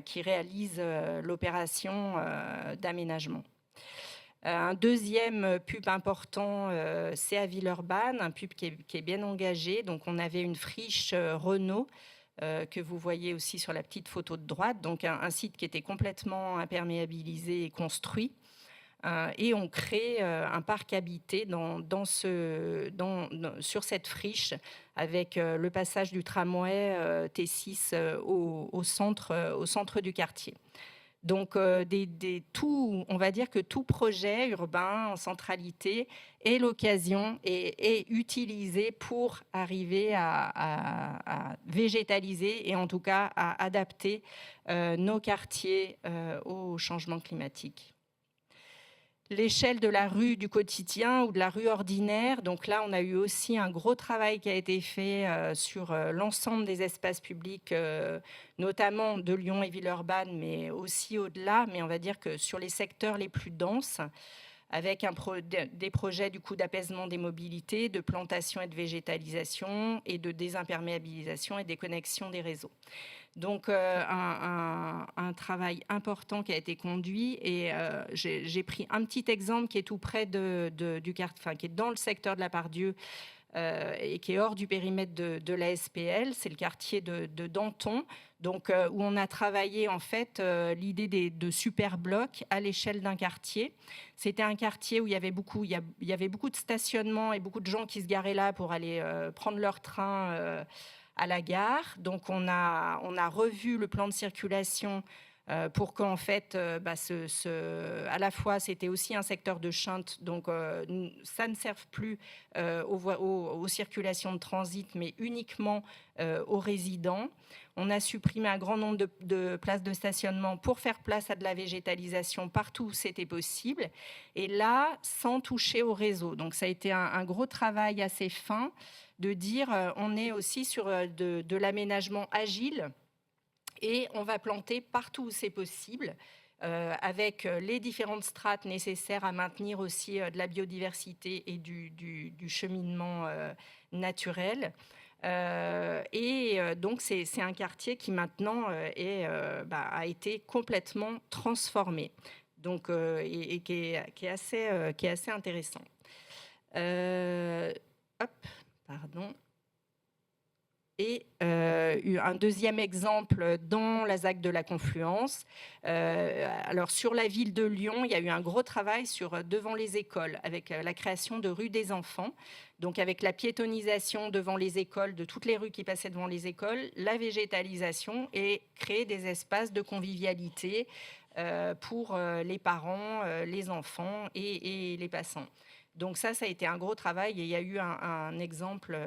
qui réalise l'opération d'aménagement. Un deuxième pub important, c'est à Villeurbanne, un pub qui est bien engagé. Donc, on avait une friche Renault que vous voyez aussi sur la petite photo de droite. Donc, un site qui était complètement imperméabilisé et construit. Et on crée un parc habité sur cette friche avec le passage du tramway T6 au centre du quartier. Donc, on va dire que tout projet urbain en centralité est l'occasion et est utilisé pour arriver à végétaliser et en tout cas à adapter nos quartiers au changement climatique. L'échelle de la rue du quotidien ou de la rue ordinaire. Donc là, on a eu aussi un gros travail qui a été fait sur l'ensemble des espaces publics, notamment de Lyon et Villeurbanne, mais aussi au-delà. Mais on va dire que sur les secteurs les plus denses, avec des projets du coup d'apaisement des mobilités, de plantation et de végétalisation et de désimperméabilisation et déconnexion des réseaux. Donc, un travail important qui a été conduit et j'ai pris un petit exemple qui est tout près du quartier, qui est dans le secteur de la Pardieu et qui est hors du périmètre de la SPL. C'est le quartier de Danton, donc, où on a travaillé en fait l'idée de super blocs à l'échelle d'un quartier. C'était un quartier où il y avait beaucoup de stationnements et beaucoup de gens qui se garaient là pour aller prendre leur train à la gare. Donc, on a revu le plan de circulation pour qu'en fait, à la fois, c'était aussi un secteur de shunt, donc ça ne serve plus aux circulations de transit, mais uniquement aux résidents. On a supprimé un grand nombre de places de stationnement pour faire place à de la végétalisation partout où c'était possible, et là, sans toucher au réseau. Donc ça a été un gros travail assez fin de dire on est aussi sur de l'aménagement agile, et on va planter partout où c'est possible, avec les différentes strates nécessaires à maintenir aussi de la biodiversité et du cheminement naturel. Donc c'est un quartier qui maintenant a été complètement transformé, donc, et qui est assez intéressant. Pardon. Et un deuxième exemple dans la ZAC de la Confluence. Alors sur la ville de Lyon, il y a eu un gros travail devant les écoles, avec la création de rues des enfants. Donc avec la piétonisation devant les écoles, de toutes les rues qui passaient devant les écoles, la végétalisation, et créer des espaces de convivialité pour les parents, les enfants et les passants. Donc ça a été un gros travail, et il y a eu un exemple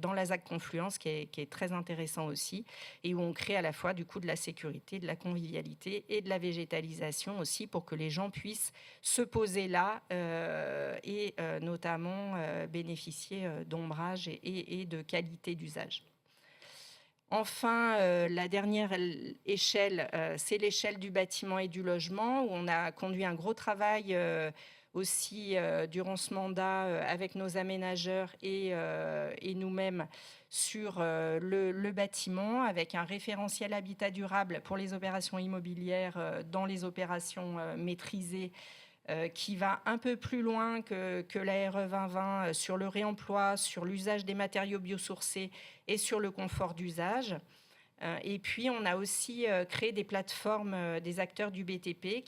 dans la ZAC Confluence qui est très intéressant aussi, et où on crée à la fois du coup de la sécurité, de la convivialité et de la végétalisation aussi, pour que les gens puissent se poser là et notamment bénéficier d'ombrage et de qualité d'usage. Enfin, la dernière échelle, c'est l'échelle du bâtiment et du logement, où on a conduit un gros travail aussi durant ce mandat avec nos aménageurs et nous-mêmes sur le bâtiment, avec un référentiel habitat durable pour les opérations immobilières dans les opérations maîtrisées, qui va un peu plus loin que la RE 2020 sur le réemploi, sur l'usage des matériaux biosourcés et sur le confort d'usage. Et puis, on a aussi créé des plateformes des acteurs du BTP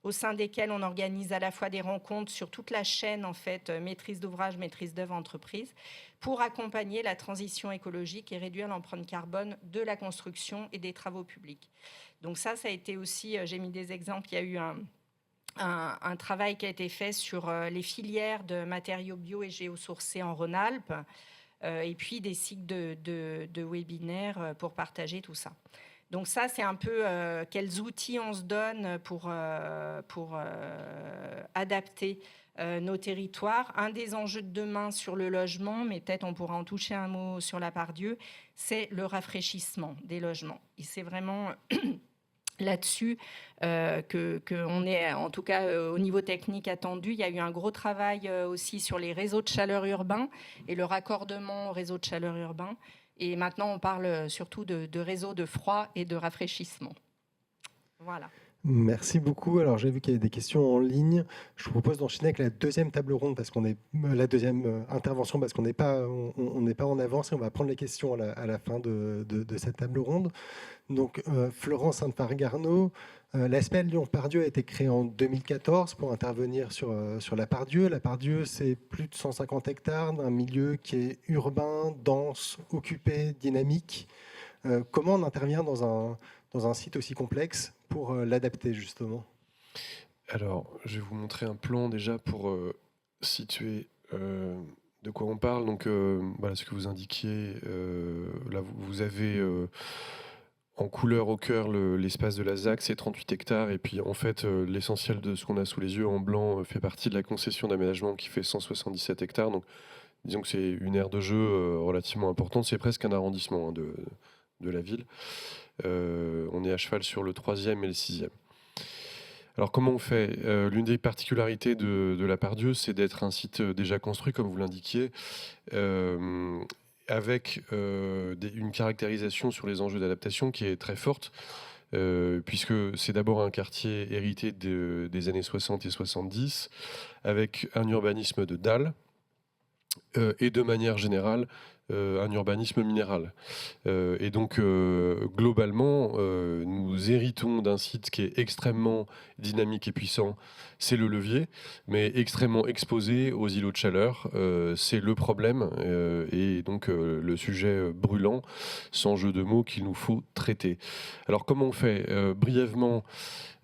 au sein desquelles on organise à la fois des rencontres sur toute la chaîne, en fait, maîtrise d'ouvrage, maîtrise d'œuvre, entreprise, pour accompagner la transition écologique et réduire l'empreinte carbone de la construction et des travaux publics. Donc ça a été aussi, j'ai mis des exemples, il y a eu un travail qui a été fait sur les filières de matériaux bio et géosourcés en Rhône-Alpes, et puis des cycles de webinaires pour partager tout ça. Donc ça, c'est un peu quels outils on se donne pour adapter nos territoires. Un des enjeux de demain sur le logement, mais peut-être on pourra en toucher un mot sur la Pardieu, c'est le rafraîchissement des logements. Et c'est vraiment là-dessus qu'on est, en tout cas au niveau technique, attendu. Il y a eu un gros travail aussi sur les réseaux de chaleur urbains et le raccordement au réseau de chaleur urbain. Et maintenant, on parle surtout de réseaux de froid et de rafraîchissement. Voilà. Merci beaucoup. Alors, j'ai vu qu'il y avait des questions en ligne. Je vous propose d'enchaîner avec la deuxième table ronde, parce qu'on est la deuxième intervention, parce qu'on n'est pas en avance, et on va prendre les questions à la fin de cette table ronde. Donc, Florence Sainte-Fargue-Arnaud, l'ASPEL Lyon-Pardieu a été créé en 2014 pour intervenir sur la Pardieu. La Pardieu, c'est plus de 150 hectares d'un milieu qui est urbain, dense, occupé, dynamique. Comment on intervient dans un site aussi complexe pour l'adapter, justement? Alors, je vais vous montrer un plan déjà pour situer de quoi on parle. Donc, voilà ce que vous indiquiez. Là, vous avez en couleur au cœur l'espace de la ZAC, c'est 38 hectares. Et puis, en fait, l'essentiel de ce qu'on a sous les yeux en blanc fait partie de la concession d'aménagement qui fait 177 hectares. Donc, disons que c'est une aire de jeu relativement importante. C'est presque un arrondissement de la ville. On est à cheval sur le 3e et le 6e. Alors comment on fait? L'une des particularités de la Pardieu, c'est d'être un site déjà construit, comme vous l'indiquiez, avec une caractérisation sur les enjeux d'adaptation qui est très forte, puisque c'est d'abord un quartier hérité des années 60 et 70, avec un urbanisme de dalles, et de manière générale, un urbanisme minéral. Et donc, globalement, nous héritons d'un site qui est extrêmement dynamique et puissant, c'est le levier, mais extrêmement exposé aux îlots de chaleur, c'est le problème, et donc le sujet brûlant, sans jeu de mots, qu'il nous faut traiter. Alors, comment on fait ? Brièvement,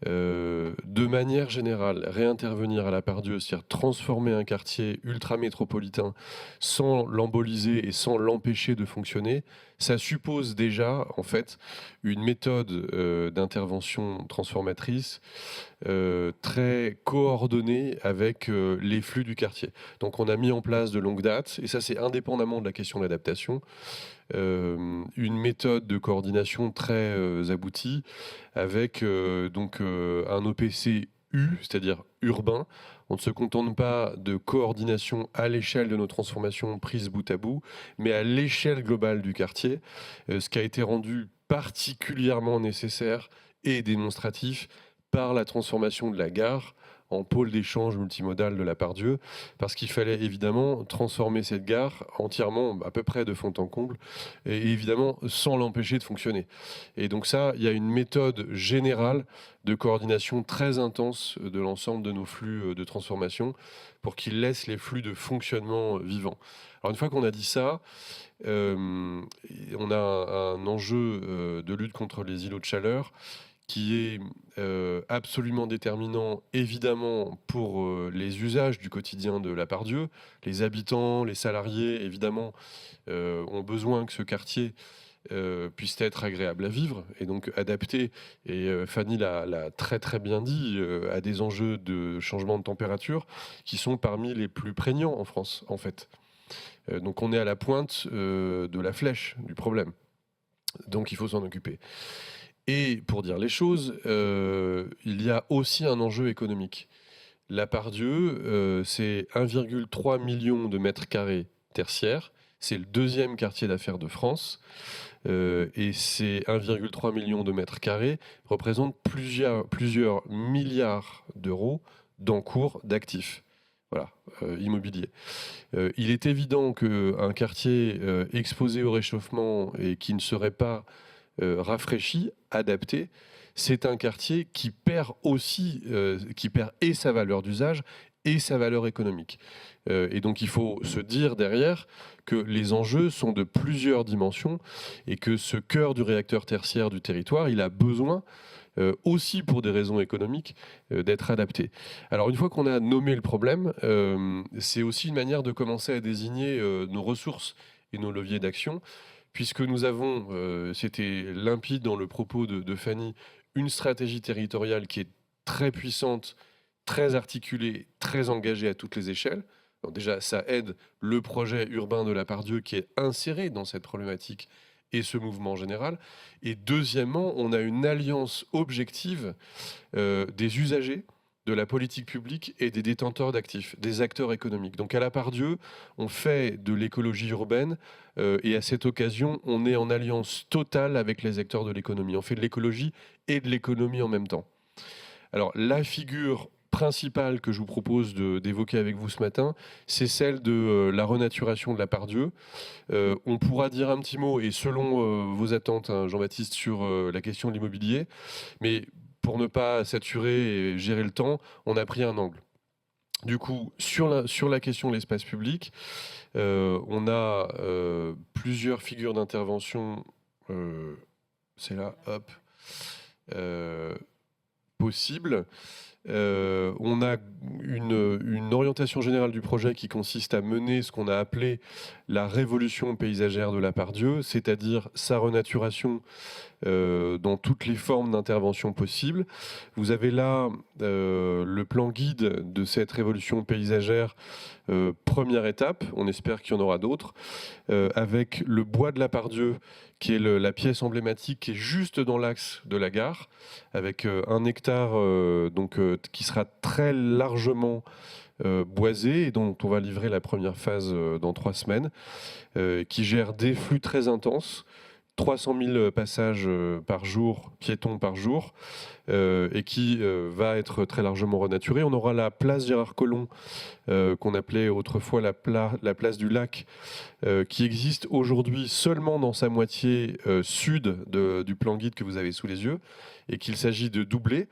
de manière générale, réintervenir à la Part-Dieu, c'est-à-dire transformer un quartier ultra-métropolitain sans l'emboliser et sans l'empêcher de fonctionner, ça suppose déjà, en fait, une méthode d'intervention transformatrice très coordonnée avec les flux du quartier. Donc on a mis en place de longue date, et ça c'est indépendamment de la question de l'adaptation, une méthode de coordination très aboutie avec un OPC U, c'est-à-dire urbain. On ne se contente pas de coordination à l'échelle de nos transformations prises bout à bout, mais à l'échelle globale du quartier, ce qui a été rendu particulièrement nécessaire et démonstratif par la transformation de la gare en pôle d'échange multimodal de la Part-Dieu, parce qu'il fallait évidemment transformer cette gare entièrement, à peu près de fond en comble, et évidemment sans l'empêcher de fonctionner. Et donc ça, il y a une méthode générale de coordination très intense de l'ensemble de nos flux de transformation pour qu'ils laissent les flux de fonctionnement vivants. Alors une fois qu'on a dit ça, on a un enjeu de lutte contre les îlots de chaleur qui est absolument déterminant, évidemment, pour les usages du quotidien de la Part-Dieu. Les habitants, les salariés, évidemment, ont besoin que ce quartier puisse être agréable à vivre et donc adapté, et Fanny l'a très très bien dit, à des enjeux de changement de température qui sont parmi les plus prégnants en France, en fait. Donc on est à la pointe de la flèche du problème. Donc il faut s'en occuper. Et pour dire les choses, il y a aussi un enjeu économique. La Part-Dieu, c'est 1,3 million de mètres carrés tertiaires. C'est le deuxième quartier d'affaires de France. Et ces 1,3 million de mètres carrés représentent plusieurs milliards d'euros d'encours d'actifs. Voilà, immobilier. Il est évident qu'un quartier exposé au réchauffement et qui ne serait pas rafraîchi, adapté, c'est un quartier qui perd aussi, qui perd et sa valeur d'usage et sa valeur économique. Et donc il faut se dire derrière que les enjeux sont de plusieurs dimensions et que ce cœur du réacteur tertiaire du territoire, il a besoin aussi pour des raisons économiques, d'être adapté. Alors une fois qu'on a nommé le problème, c'est aussi une manière de commencer à désigner nos ressources et nos leviers d'action, puisque nous avons, c'était limpide dans le propos de Fanny, une stratégie territoriale qui est très puissante, très articulée, très engagée à toutes les échelles. Donc déjà, ça aide le projet urbain de la Part-Dieu qui est inséré dans cette problématique et ce mouvement général. Et deuxièmement, on a une alliance objective des usagers, de la politique publique et des détenteurs d'actifs, des acteurs économiques. Donc à la Part-Dieu, on fait de l'écologie urbaine et à cette occasion, on est en alliance totale avec les acteurs de l'économie. On fait de l'écologie et de l'économie en même temps. Alors la figure principale que je vous propose d'évoquer avec vous ce matin, c'est celle de la renaturation de la Part-Dieu. On pourra dire un petit mot, et selon vos attentes, hein, Jean-Baptiste, sur la question de l'immobilier, mais pour ne pas saturer et gérer le temps, on a pris un angle. Du coup, sur la question de l'espace public, on a plusieurs figures d'intervention, c'est là, hop, possibles. On a une orientation générale du projet qui consiste à mener ce qu'on a appelé la révolution paysagère de la Part-Dieu, c'est-à-dire sa renaturation dans toutes les formes d'intervention possibles. Vous avez là le plan guide de cette révolution paysagère, première étape, on espère qu'il y en aura d'autres, avec le bois de la Part-Dieu, qui est la pièce emblématique qui est juste dans l'axe de la gare, avec un hectare qui sera très largement boisé et dont on va livrer la première phase dans 3 semaines, qui gère des flux très intenses, 300 000 passages par jour, piétons par jour, et qui va être très largement renaturé. On aura la place Gérard Collomb, qu'on appelait autrefois la place du Lac, qui existe aujourd'hui seulement dans sa moitié sud du plan guide que vous avez sous les yeux, et qu'il s'agit de doubler.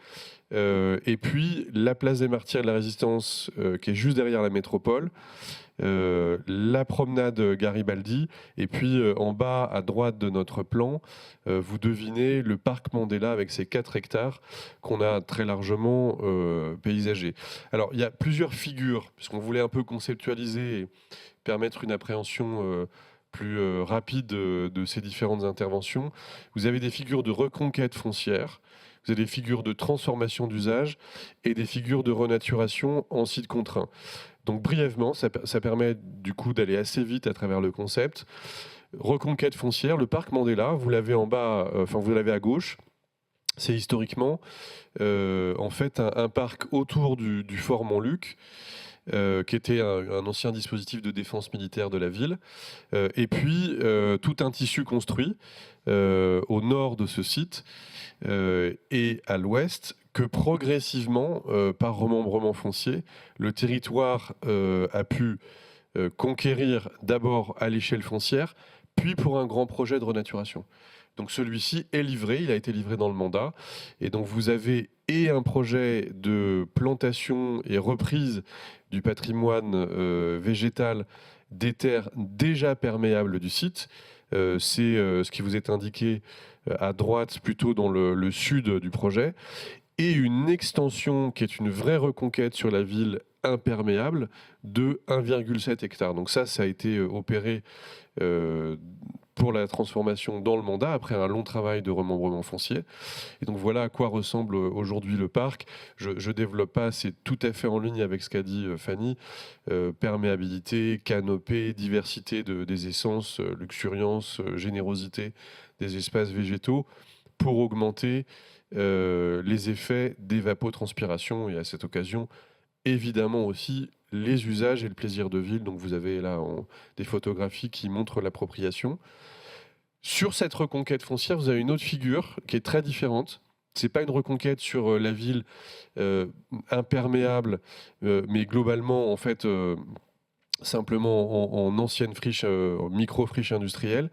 Et puis la place des Martyrs de la Résistance, qui est juste derrière la métropole, la promenade Garibaldi, et puis en bas à droite de notre plan, vous devinez le parc Mandela avec ses 4 hectares qu'on a très largement paysagé. Alors il y a plusieurs figures, puisqu'on voulait un peu conceptualiser et permettre une appréhension plus rapide de ces différentes interventions. Vous avez des figures de reconquête foncière, vous avez des figures de transformation d'usage et des figures de renaturation en site contraint. Donc brièvement, ça permet du coup d'aller assez vite à travers le concept. Reconquête foncière, le parc Mandela, vous l'avez en bas, vous l'avez à gauche. C'est historiquement en fait un parc autour du fort Montluc, qui était un ancien dispositif de défense militaire de la ville. Et puis tout un tissu construit au nord de ce site et à l'ouest, que progressivement, par remembrement foncier, le territoire a pu conquérir d'abord à l'échelle foncière, puis pour un grand projet de renaturation. Donc celui-ci est livré, il a été livré dans le mandat, et donc vous avez un projet de plantation et reprise du patrimoine végétal des terres déjà perméables du site. C'est ce qui vous est indiqué à droite, plutôt dans le sud du projet, et une extension qui est une vraie reconquête sur la ville imperméable de 1,7 hectare. Donc ça a été opéré pour la transformation dans le mandat, après un long travail de remembrement foncier. Et donc voilà à quoi ressemble aujourd'hui le parc. Je ne développe pas, c'est tout à fait en ligne avec ce qu'a dit Fanny. Perméabilité, canopée, diversité des essences, luxuriance, générosité des espaces végétaux, pour augmenter les effets d'évapotranspiration, et à cette occasion, évidemment aussi les usages et le plaisir de ville. Donc vous avez là des photographies qui montrent l'appropriation. Sur cette reconquête foncière, vous avez une autre figure qui est très différente. C'est pas une reconquête sur la ville imperméable, mais globalement, en fait, simplement en ancienne friche, micro-friche industrielle.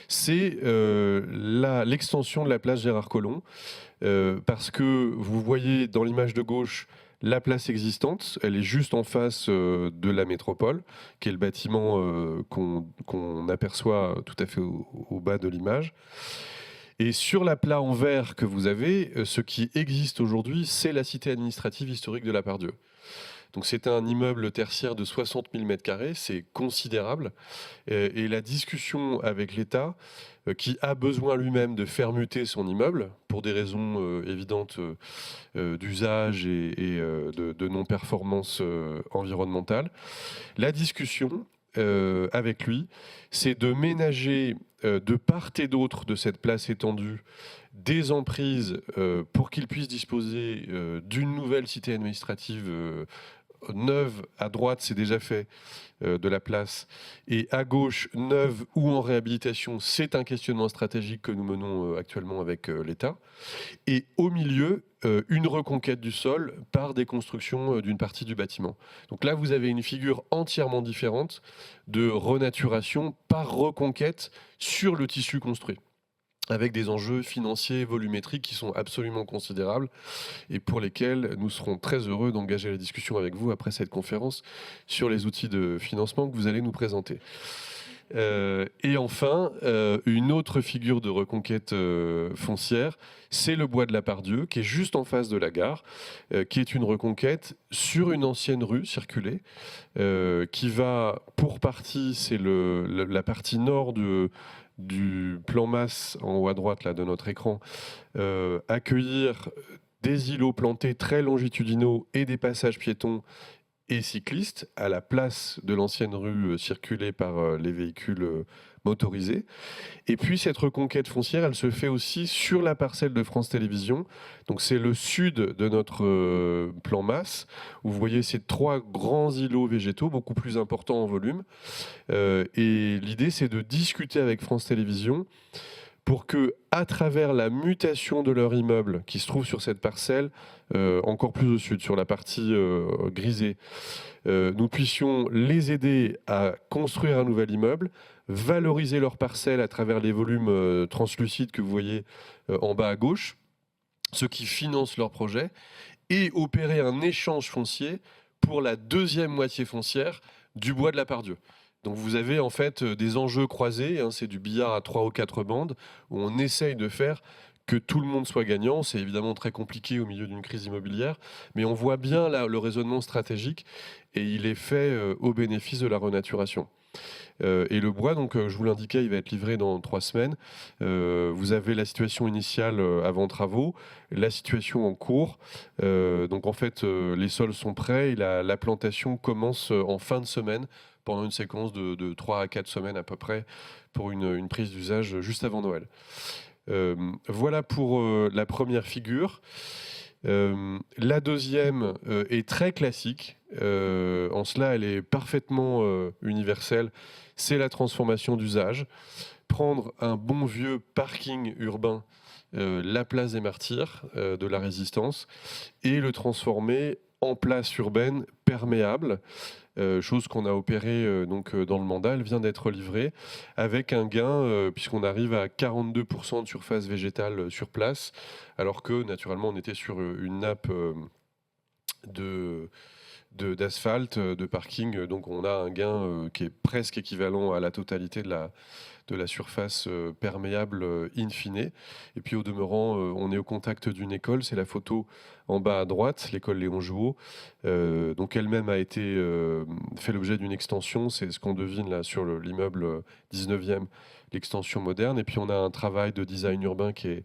C'est l'extension de la place Gérard Collomb, parce que vous voyez dans l'image de gauche la place existante, elle est juste en face de la métropole, qui est le bâtiment qu'on aperçoit tout à fait au bas de l'image. Et sur la plat en vert que vous avez, ce qui existe aujourd'hui, c'est la cité administrative historique de la Part-Dieu. Donc c'est un immeuble tertiaire de 60 000 m², c'est considérable. Et la discussion avec l'État, qui a besoin lui-même de faire muter son immeuble, pour des raisons évidentes d'usage et de non-performance environnementale, la discussion avec lui, c'est de ménager de part et d'autre de cette place étendue des emprises pour qu'il puisse disposer d'une nouvelle cité administrative neuve. À droite, c'est déjà fait, de la place, et à gauche, neuve ou en réhabilitation. C'est un questionnement stratégique que nous menons actuellement avec l'État. Et au milieu, une reconquête du sol par des constructions d'une partie du bâtiment. Donc là, vous avez une figure entièrement différente de renaturation par reconquête sur le tissu construit, avec des enjeux financiers, volumétriques qui sont absolument considérables et pour lesquels nous serons très heureux d'engager la discussion avec vous après cette conférence sur les outils de financement que vous allez nous présenter. Et enfin, une autre figure de reconquête foncière, c'est le bois de la Part-Dieu, qui est juste en face de la gare, qui est une reconquête sur une ancienne rue circulée, qui va, pour partie, c'est la partie nord du plan masse en haut à droite là, de notre écran, accueillir des îlots plantés très longitudinaux et des passages piétons et cyclistes à la place de l'ancienne rue circulée par les véhicules motorisés. Et puis cette reconquête foncière, elle se fait aussi sur la parcelle de France Télévisions. Donc c'est le sud de notre plan masse, où vous voyez ces 3 grands îlots végétaux, beaucoup plus importants en volume. Et l'idée, c'est de discuter avec France Télévisions pour que, à travers la mutation de leur immeuble qui se trouve sur cette parcelle, encore plus au sud, sur la partie grisée, nous puissions les aider à construire un nouvel immeuble, valoriser leur parcelle à travers les volumes translucides que vous voyez en bas à gauche, ce qui finance leur projet, et opérer un échange foncier pour la deuxième moitié foncière du bois de la Pardieu. Donc vous avez en fait des enjeux croisés, hein, c'est du billard à 3 ou 4 bandes, où on essaye de faire que tout le monde soit gagnant. C'est évidemment très compliqué au milieu d'une crise immobilière, mais on voit bien là, le raisonnement stratégique, et il est fait au bénéfice de la renaturation. Et le bois, donc, je vous l'indiquais, il va être livré dans 3 semaines. Vous avez la situation initiale avant travaux, la situation en cours. Donc en fait, les sols sont prêts et la plantation commence en fin de semaine, pendant une séquence de 3 à 4 semaines à peu près, pour une prise d'usage juste avant Noël. Voilà pour la première figure. La deuxième est très classique. En cela, elle est parfaitement universelle. C'est la transformation d'usage. Prendre un bon vieux parking urbain, la place des Martyrs de la Résistance, et le transformer en place urbaine perméable. Chose qu'on a opérée donc, dans le mandat, elle vient d'être livrée avec un gain, puisqu'on arrive à 42% de surface végétale sur place, alors que naturellement on était sur une nappe d'asphalte, de parking, donc on a un gain qui est presque équivalent à la totalité de la surface perméable in fine. Et puis au demeurant, on est au contact d'une école, c'est la photo en bas à droite, l'école Léon Jouot, donc elle-même a été fait l'objet d'une extension, c'est ce qu'on devine là sur l'immeuble 19e, l'extension moderne. Et puis on a un travail de design urbain qui est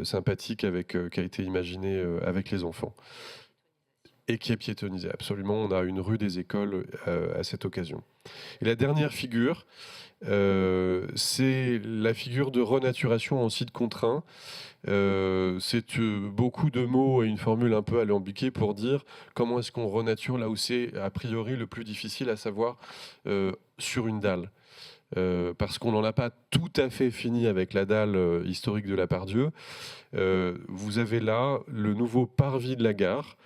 sympathique, qui a été imaginé avec les enfants. Et qui est piétonnisé, absolument. On a une rue des écoles à cette occasion. Et la dernière figure, c'est la figure de renaturation en site contraint. C'est beaucoup de mots et une formule un peu alambiquée pour dire comment est-ce qu'on renature là où c'est a priori le plus difficile, à savoir sur une dalle. Parce qu'on n'en a pas tout à fait fini avec la dalle historique de la Pardieu. Vous avez là le nouveau parvis de la gare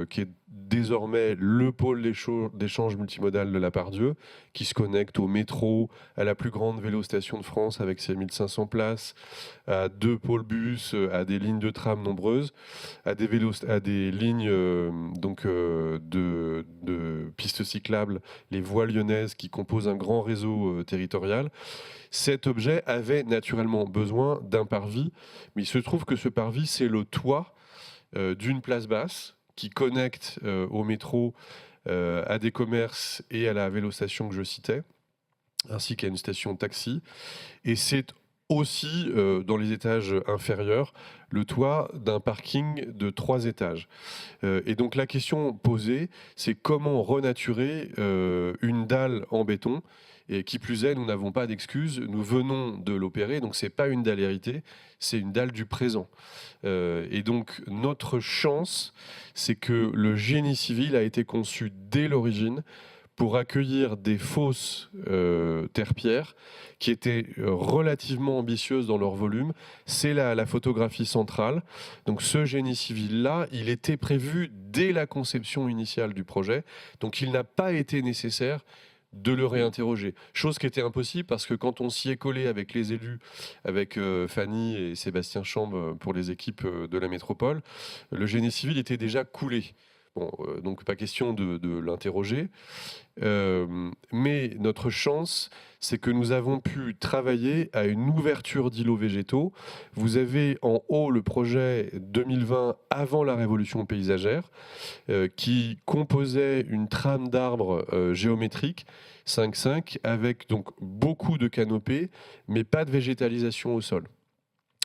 qui est désormais le pôle d'échange multimodal de la Pardieu, qui se connecte au métro, à la plus grande vélostation de France avec ses 1500 places, à 2 pôles bus, à des lignes de tram nombreuses, à des lignes de pistes cyclables, les voies lyonnaises qui composent un grand réseau territorial. Cet objet avait naturellement besoin d'un parvis, mais il se trouve que ce parvis, c'est le toit d'une place basse qui connecte au métro, à des commerces et à la vélostation que je citais, ainsi qu'à une station taxi. Et c'est aussi, dans les étages inférieurs, le toit d'un parking de 3 étages. Et donc la question posée, c'est comment renaturer une dalle en béton. Et qui plus est, nous n'avons pas d'excuse, nous venons de l'opérer, donc ce n'est pas une dalle héritée, c'est une dalle du présent. Et donc notre chance, c'est que le génie civil a été conçu dès l'origine pour accueillir des fosses terre-pierre qui étaient relativement ambitieuses dans leur volume. C'est la photographie centrale. Donc ce génie civil-là, il était prévu dès la conception initiale du projet, donc il n'a pas été nécessaire de le réinterroger. Chose qui était impossible parce que quand on s'y est collé avec les élus, avec Fanny et Sébastien Chambre pour les équipes de la métropole, le génie civil était déjà coulé. Bon, donc pas question de l'interroger. Mais notre chance, c'est que nous avons pu travailler à une ouverture d'îlots végétaux. Vous avez en haut le projet 2020 avant la révolution paysagère qui composait une trame d'arbres géométrique 5-5 avec donc beaucoup de canopées, mais pas de végétalisation au sol.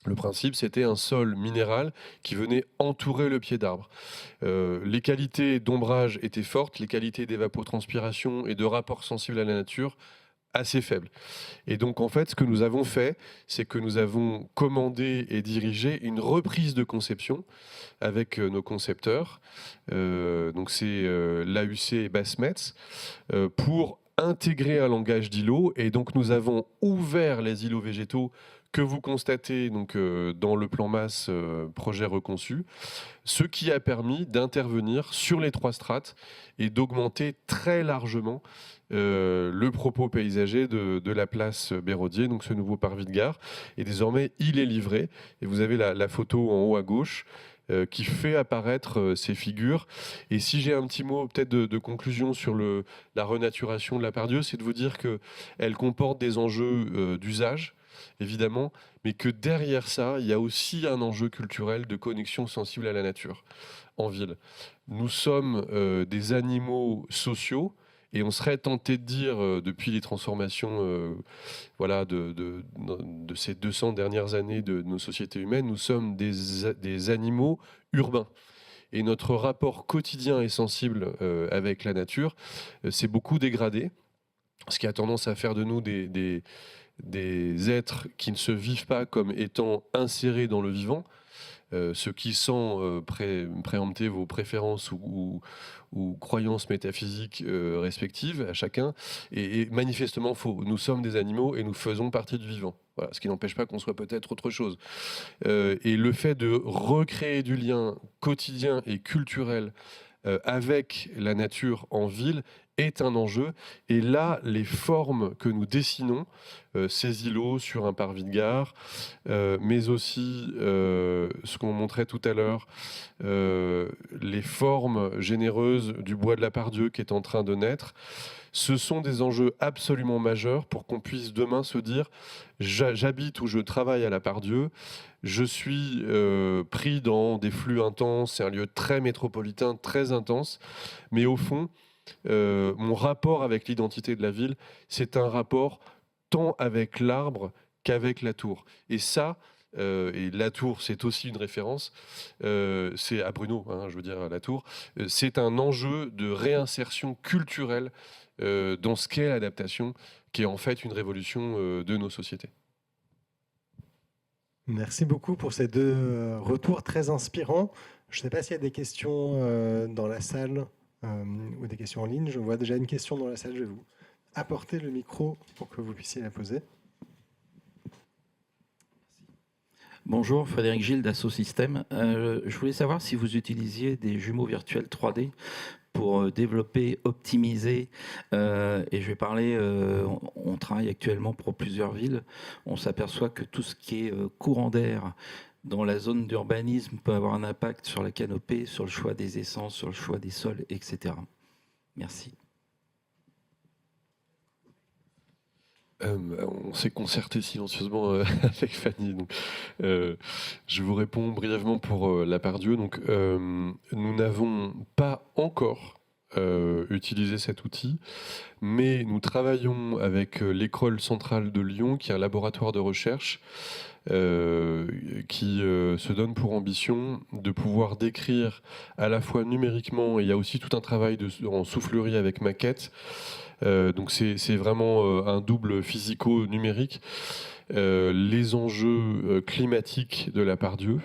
Le principe, c'était un sol minéral qui venait entourer le pied d'arbre. Les qualités d'ombrage étaient fortes, les qualités d'évapotranspiration et de rapport sensible à la nature assez faibles. Et donc, en fait, ce que nous avons fait, c'est que nous avons commandé et dirigé une reprise de conception avec nos concepteurs. Donc, c'est l'AUC et Basse-Metz pour intégrer un langage d'îlot, et donc nous avons ouvert les îlots végétaux que vous constatez donc, dans le plan masse projet reconçu, ce qui a permis d'intervenir sur les 3 strates et d'augmenter très largement le propos paysager de la place Béraudier, donc ce nouveau parvis de gare. Et désormais, il est livré. Et vous avez la photo en haut à gauche qui fait apparaître ces figures. Et si j'ai un petit mot peut-être de conclusion sur la renaturation de la Part-Dieu, c'est de vous dire qu'elle comporte des enjeux d'usage, évidemment, mais que derrière ça, il y a aussi un enjeu culturel de connexion sensible à la nature en ville. Nous sommes des animaux sociaux, et on serait tenté de dire, depuis les transformations voilà, de ces 200 dernières années de nos sociétés humaines, nous sommes des animaux urbains. Et notre rapport quotidien et sensible avec la nature s'est beaucoup dégradé, ce qui a tendance à faire de nous des êtres qui ne se vivent pas comme étant insérés dans le vivant, ce qui, sans préempter vos préférences ou croyances métaphysiques respectives à chacun, est manifestement faux. Nous sommes des animaux et nous faisons partie du vivant. Voilà, ce qui n'empêche pas qu'on soit peut-être autre chose. Et le fait de recréer du lien quotidien et culturel avec la nature en ville est un enjeu. Et là, les formes que nous dessinons, ces îlots sur un parvis de gare, mais aussi ce qu'on montrait tout à l'heure, les formes généreuses du bois de la Part-Dieu qui est en train de naître, ce sont des enjeux absolument majeurs pour qu'on puisse demain se dire j'habite ou je travaille à la Part-Dieu, je suis pris dans des flux intenses, c'est un lieu très métropolitain, très intense, mais au fond, mon rapport avec l'identité de la ville, c'est un rapport tant avec l'arbre qu'avec la tour. Et ça, et la tour, c'est aussi une référence, c'est à Bruno, hein, je veux dire la tour, c'est un enjeu de réinsertion culturelle dans ce qu'est l'adaptation, qui est en fait une révolution de nos sociétés. Merci beaucoup pour ces 2 retours très inspirants. Je ne sais pas s'il y a des questions dans la salle ou des questions en ligne. Je vois déjà une question dans la salle. Je vais vous apporter le micro pour que vous puissiez la poser. Bonjour, Frédéric Gilles d'Assosystème. Je voulais savoir si vous utilisiez des jumeaux virtuels 3D pour développer, optimiser, et je vais parler, on travaille actuellement pour plusieurs villes, on s'aperçoit que tout ce qui est courant d'air dans la zone d'urbanisme peut avoir un impact sur la canopée, sur le choix des essences, sur le choix des sols, etc. Merci. On s'est concerté silencieusement avec Fanny. Donc, je vous réponds brièvement pour la Part-Dieu. Donc, nous n'avons pas encore utilisé cet outil, mais nous travaillons avec l'École centrale de Lyon, qui est un laboratoire de recherche qui se donne pour ambition de pouvoir décrire à la fois numériquement, et il y a aussi tout un travail en soufflerie avec maquette. Donc c'est vraiment un double physico-numérique, les enjeux climatiques de la Part-Dieu.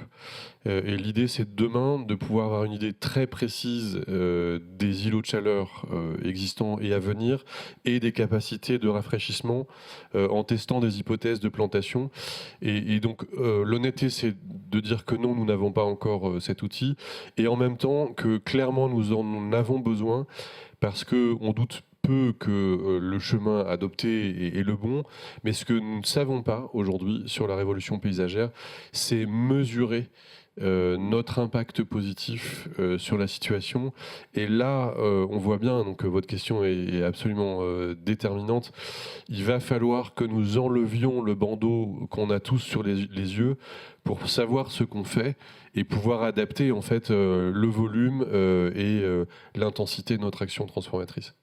Et l'idée, c'est demain de pouvoir avoir une idée très précise des îlots de chaleur existants et à venir, et des capacités de rafraîchissement en testant des hypothèses de plantation. Et donc l'honnêteté, c'est de dire que non, nous n'avons pas encore cet outil, et en même temps que clairement nous en avons besoin, parce qu'on doute peu que le chemin adopté est le bon, mais ce que nous ne savons pas aujourd'hui sur la révolution paysagère, c'est mesurer notre impact positif sur la situation. Et là, on voit bien, donc votre question est absolument déterminante, il va falloir que nous enlevions le bandeau qu'on a tous sur les yeux pour savoir ce qu'on fait et pouvoir adapter en fait le volume et l'intensité de notre action transformatrice.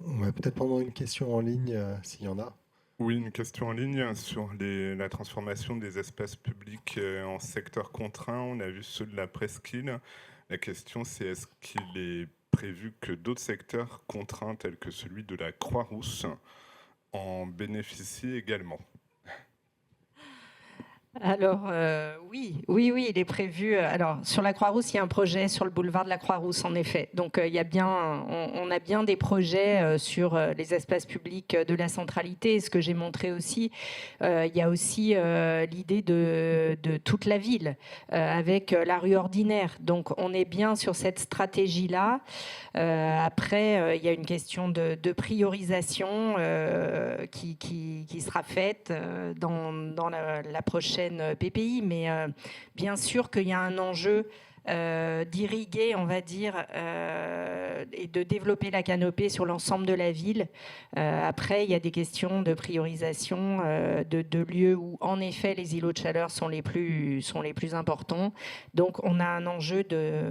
On va peut-être prendre une question en ligne, s'il y en a. Oui, une question en ligne sur la transformation des espaces publics en secteur contraint. On a vu ceux de la presqu'île. La question, c'est est-ce qu'il est prévu que d'autres secteurs contraints, tels que celui de la Croix-Rousse, en bénéficient également ? Alors, oui, il est prévu. Alors, sur la Croix-Rousse, il y a un projet sur le boulevard de la Croix-Rousse, en effet. Donc, il y a bien, on a bien des projets sur les espaces publics de la centralité. Et ce que j'ai montré aussi, il y a aussi l'idée de toute la ville avec la rue ordinaire. Donc, on est bien sur cette stratégie-là. Après, il y a une question de priorisation qui sera faite dans la prochaine PPI, mais bien sûr qu'il y a un enjeu d'irriguer, on va dire, et de développer la canopée sur l'ensemble de la ville. Après, il y a des questions de priorisation de lieux où, en effet, les îlots de chaleur sont les plus importants. Donc, on a un enjeu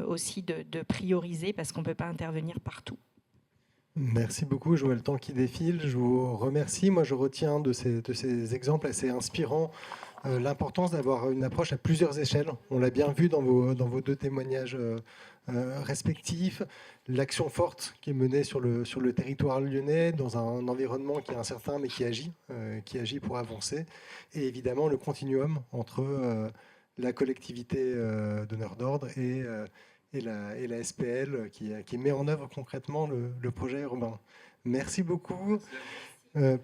aussi de prioriser parce qu'on ne peut pas intervenir partout. Merci beaucoup, je vois le temps qui défile, je vous remercie. Moi, je retiens de ces exemples assez inspirants l'importance d'avoir une approche à plusieurs échelles. On l'a bien vu dans vos deux témoignages respectifs. L'action forte qui est menée sur le territoire lyonnais, dans un environnement qui est incertain mais qui agit pour avancer. Et évidemment, le continuum entre la collectivité donneur d'ordre et la SPL qui met en œuvre concrètement le projet urbain. Merci beaucoup.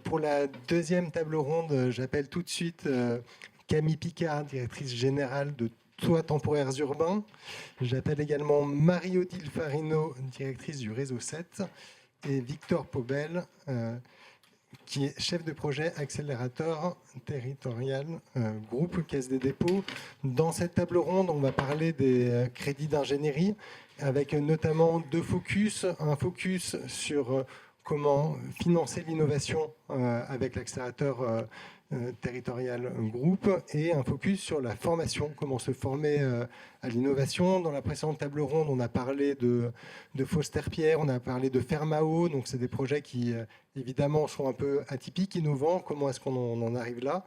Pour la deuxième table ronde, j'appelle tout de suite Camille Picard, directrice générale de Toits temporaires urbains. J'appelle également Marie-Odile Farino, directrice du réseau 7, et Victor Pobel, qui est chef de projet accélérateur territorial, groupe Caisse des dépôts. Dans cette table ronde, on va parler des crédits d'ingénierie, avec notamment deux focus. Un focus sur comment financer l'innovation avec l'accélérateur territorial groupe, et un focus sur la formation, comment se former à l'innovation. Dans la précédente table ronde, on a parlé de Foster-Pierre, on a parlé de Fermao, donc c'est des projets qui évidemment sont un peu atypiques, innovants. Comment est-ce qu'on en arrive là?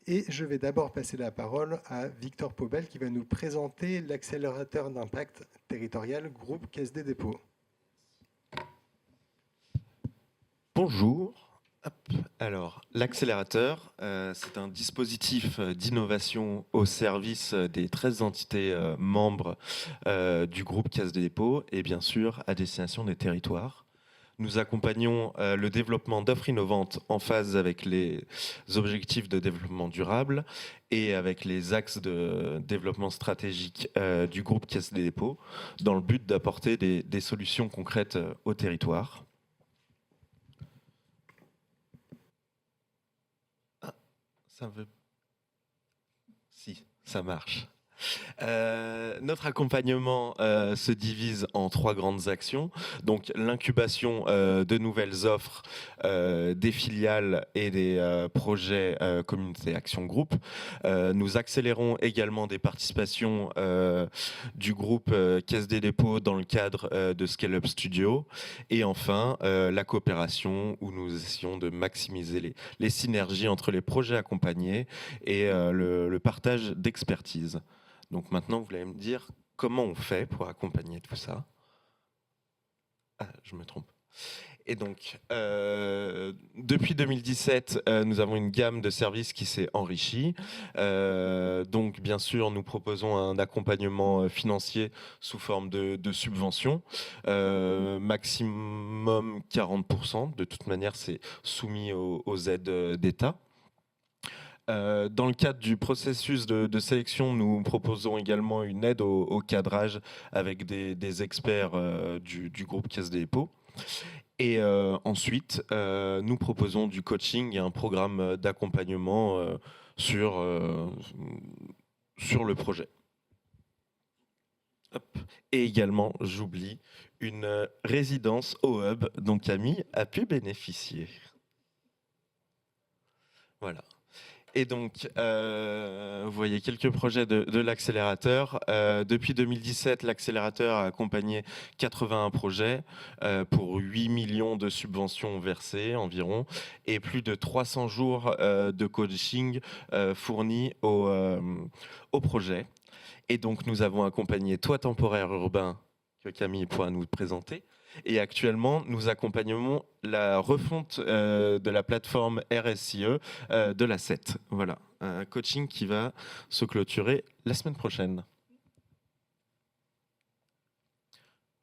Et je vais d'abord passer la parole à Victor Pobel qui va nous présenter l'accélérateur d'impact territorial groupe Caisse des dépôts. Bonjour. Alors, l'accélérateur, c'est un dispositif d'innovation au service des 13 entités membres du groupe Caisse des dépôts et bien sûr à destination des territoires. Nous accompagnons le développement d'offres innovantes en phase avec les objectifs de développement durable et avec les axes de développement stratégique du groupe Caisse des dépôts dans le but d'apporter des solutions concrètes aux territoires. Si, ça marche. Notre accompagnement se divise en 3 grandes actions. Donc l'incubation de nouvelles offres, des filiales et des projets communauté action groupe. Nous accélérons également des participations du groupe Caisse des dépôts dans le cadre de Scale Up Studio. Et enfin, la coopération où nous essayons de maximiser les synergies entre les projets accompagnés et le partage d'expertise. Donc maintenant, vous allez me dire comment on fait pour accompagner tout ça. Ah, je me trompe. Et donc, depuis 2017, nous avons une gamme de services qui s'est enrichie. Donc, bien sûr, nous proposons un accompagnement financier sous forme de subventions, maximum 40%. De toute manière, c'est soumis aux aides d'État. Dans le cadre du processus de sélection, nous proposons également une aide au cadrage avec des experts du groupe Caisse des dépôts. Et ensuite, nous proposons du coaching et un programme d'accompagnement sur le projet. Hop. Et également, j'oublie, une résidence au hub dont Camille a pu bénéficier. Voilà. Et donc, vous voyez quelques projets de l'accélérateur. Depuis 2017, l'accélérateur a accompagné 81 projets pour 8 millions de subventions versées environ et plus de 300 jours de coaching fournis au projet. Et donc, nous avons accompagné Toits temporaires urbains que Camille pourra nous présenter, Et actuellement, nous accompagnons la refonte de la plateforme RSIE de la CET. Voilà, un coaching qui va se clôturer la semaine prochaine.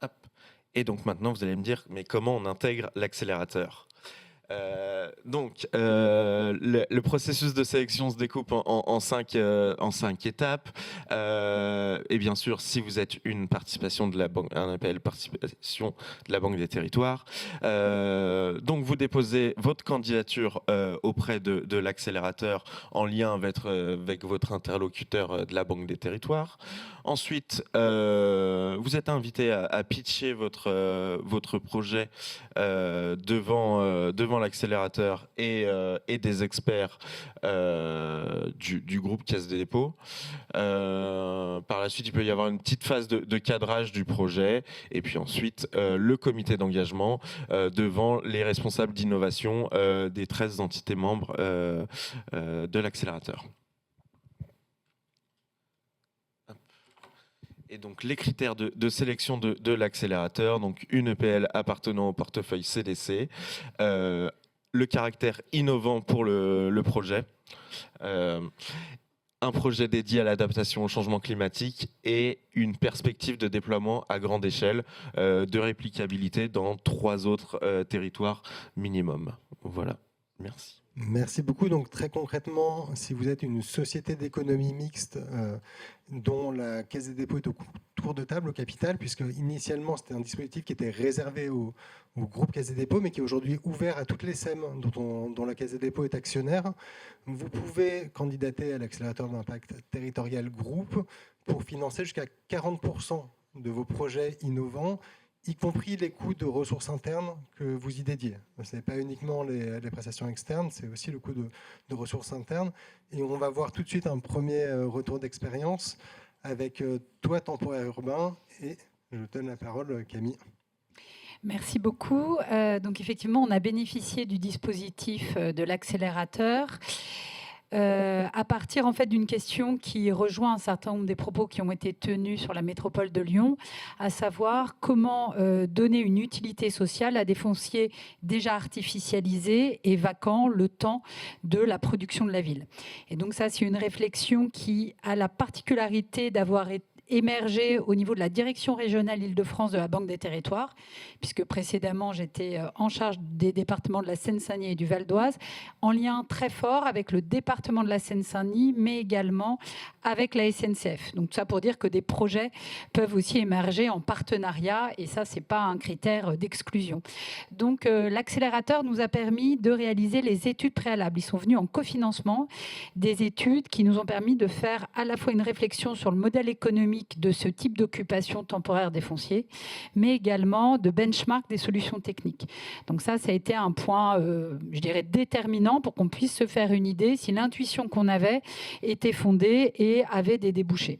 Hop. Et donc maintenant, vous allez me dire, mais comment on intègre l'accélérateur ? Le processus de sélection se découpe en cinq étapes. Et bien sûr, si vous êtes une participation de la banque, un appel participation de la Banque des Territoires, donc vous déposez votre candidature auprès de l'accélérateur en lien avec votre interlocuteur de la Banque des Territoires. Ensuite, vous êtes invité à pitcher votre projet devant l'accélérateur et des experts du groupe Caisse des dépôts. Par la suite, il peut y avoir une petite phase de cadrage du projet et puis ensuite le comité d'engagement devant les responsables d'innovation des 13 entités membres de l'accélérateur. Et donc les critères de sélection de l'accélérateur, donc une EPL appartenant au portefeuille CDC, le caractère innovant pour le projet, un projet dédié à l'adaptation au changement climatique et une perspective de déploiement à grande échelle, de réplicabilité dans 3 autres territoires minimum. Voilà, merci. Merci beaucoup. Donc très concrètement, si vous êtes une société d'économie mixte dont la Caisse des dépôts est au tour de table au capital, puisque initialement c'était un dispositif qui était réservé au groupe Caisse des dépôts, mais qui est aujourd'hui ouvert à toutes les SEM dont la Caisse des dépôts est actionnaire, vous pouvez candidater à l'accélérateur d'impact territorial groupe pour financer jusqu'à 40% de vos projets innovants, y compris les coûts de ressources internes que vous y dédiez. Ce n'est pas uniquement les prestations externes, c'est aussi le coût de ressources internes. Et on va voir tout de suite un premier retour d'expérience avec toi, temporaire urbain, et je te donne la parole, Camille. Merci beaucoup. Donc effectivement, on a bénéficié du dispositif de l'accélérateur. À partir en fait d'une question qui rejoint un certain nombre des propos qui ont été tenus sur la métropole de Lyon, à savoir comment donner une utilité sociale à des fonciers déjà artificialisés et vacants le temps de la production de la ville. Et donc ça, c'est une réflexion qui a la particularité d'avoir émergé au niveau de la direction régionale Île-de-France de la Banque des Territoires, puisque précédemment j'étais en charge des départements de la Seine-Saint-Denis et du Val d'Oise, en lien très fort avec le département de la Seine-Saint-Denis, mais également avec la SNCF. Donc tout ça pour dire que des projets peuvent aussi émerger en partenariat, et ça, c'est pas un critère d'exclusion. Donc l'accélérateur nous a permis de réaliser les études préalables. Ils sont venus en cofinancement, des études qui nous ont permis de faire à la fois une réflexion sur le modèle économique de ce type d'occupation temporaire des fonciers, mais également de benchmark des solutions techniques. Donc ça a été un point, je dirais, déterminant pour qu'on puisse se faire une idée si l'intuition qu'on avait était fondée et avait des débouchés.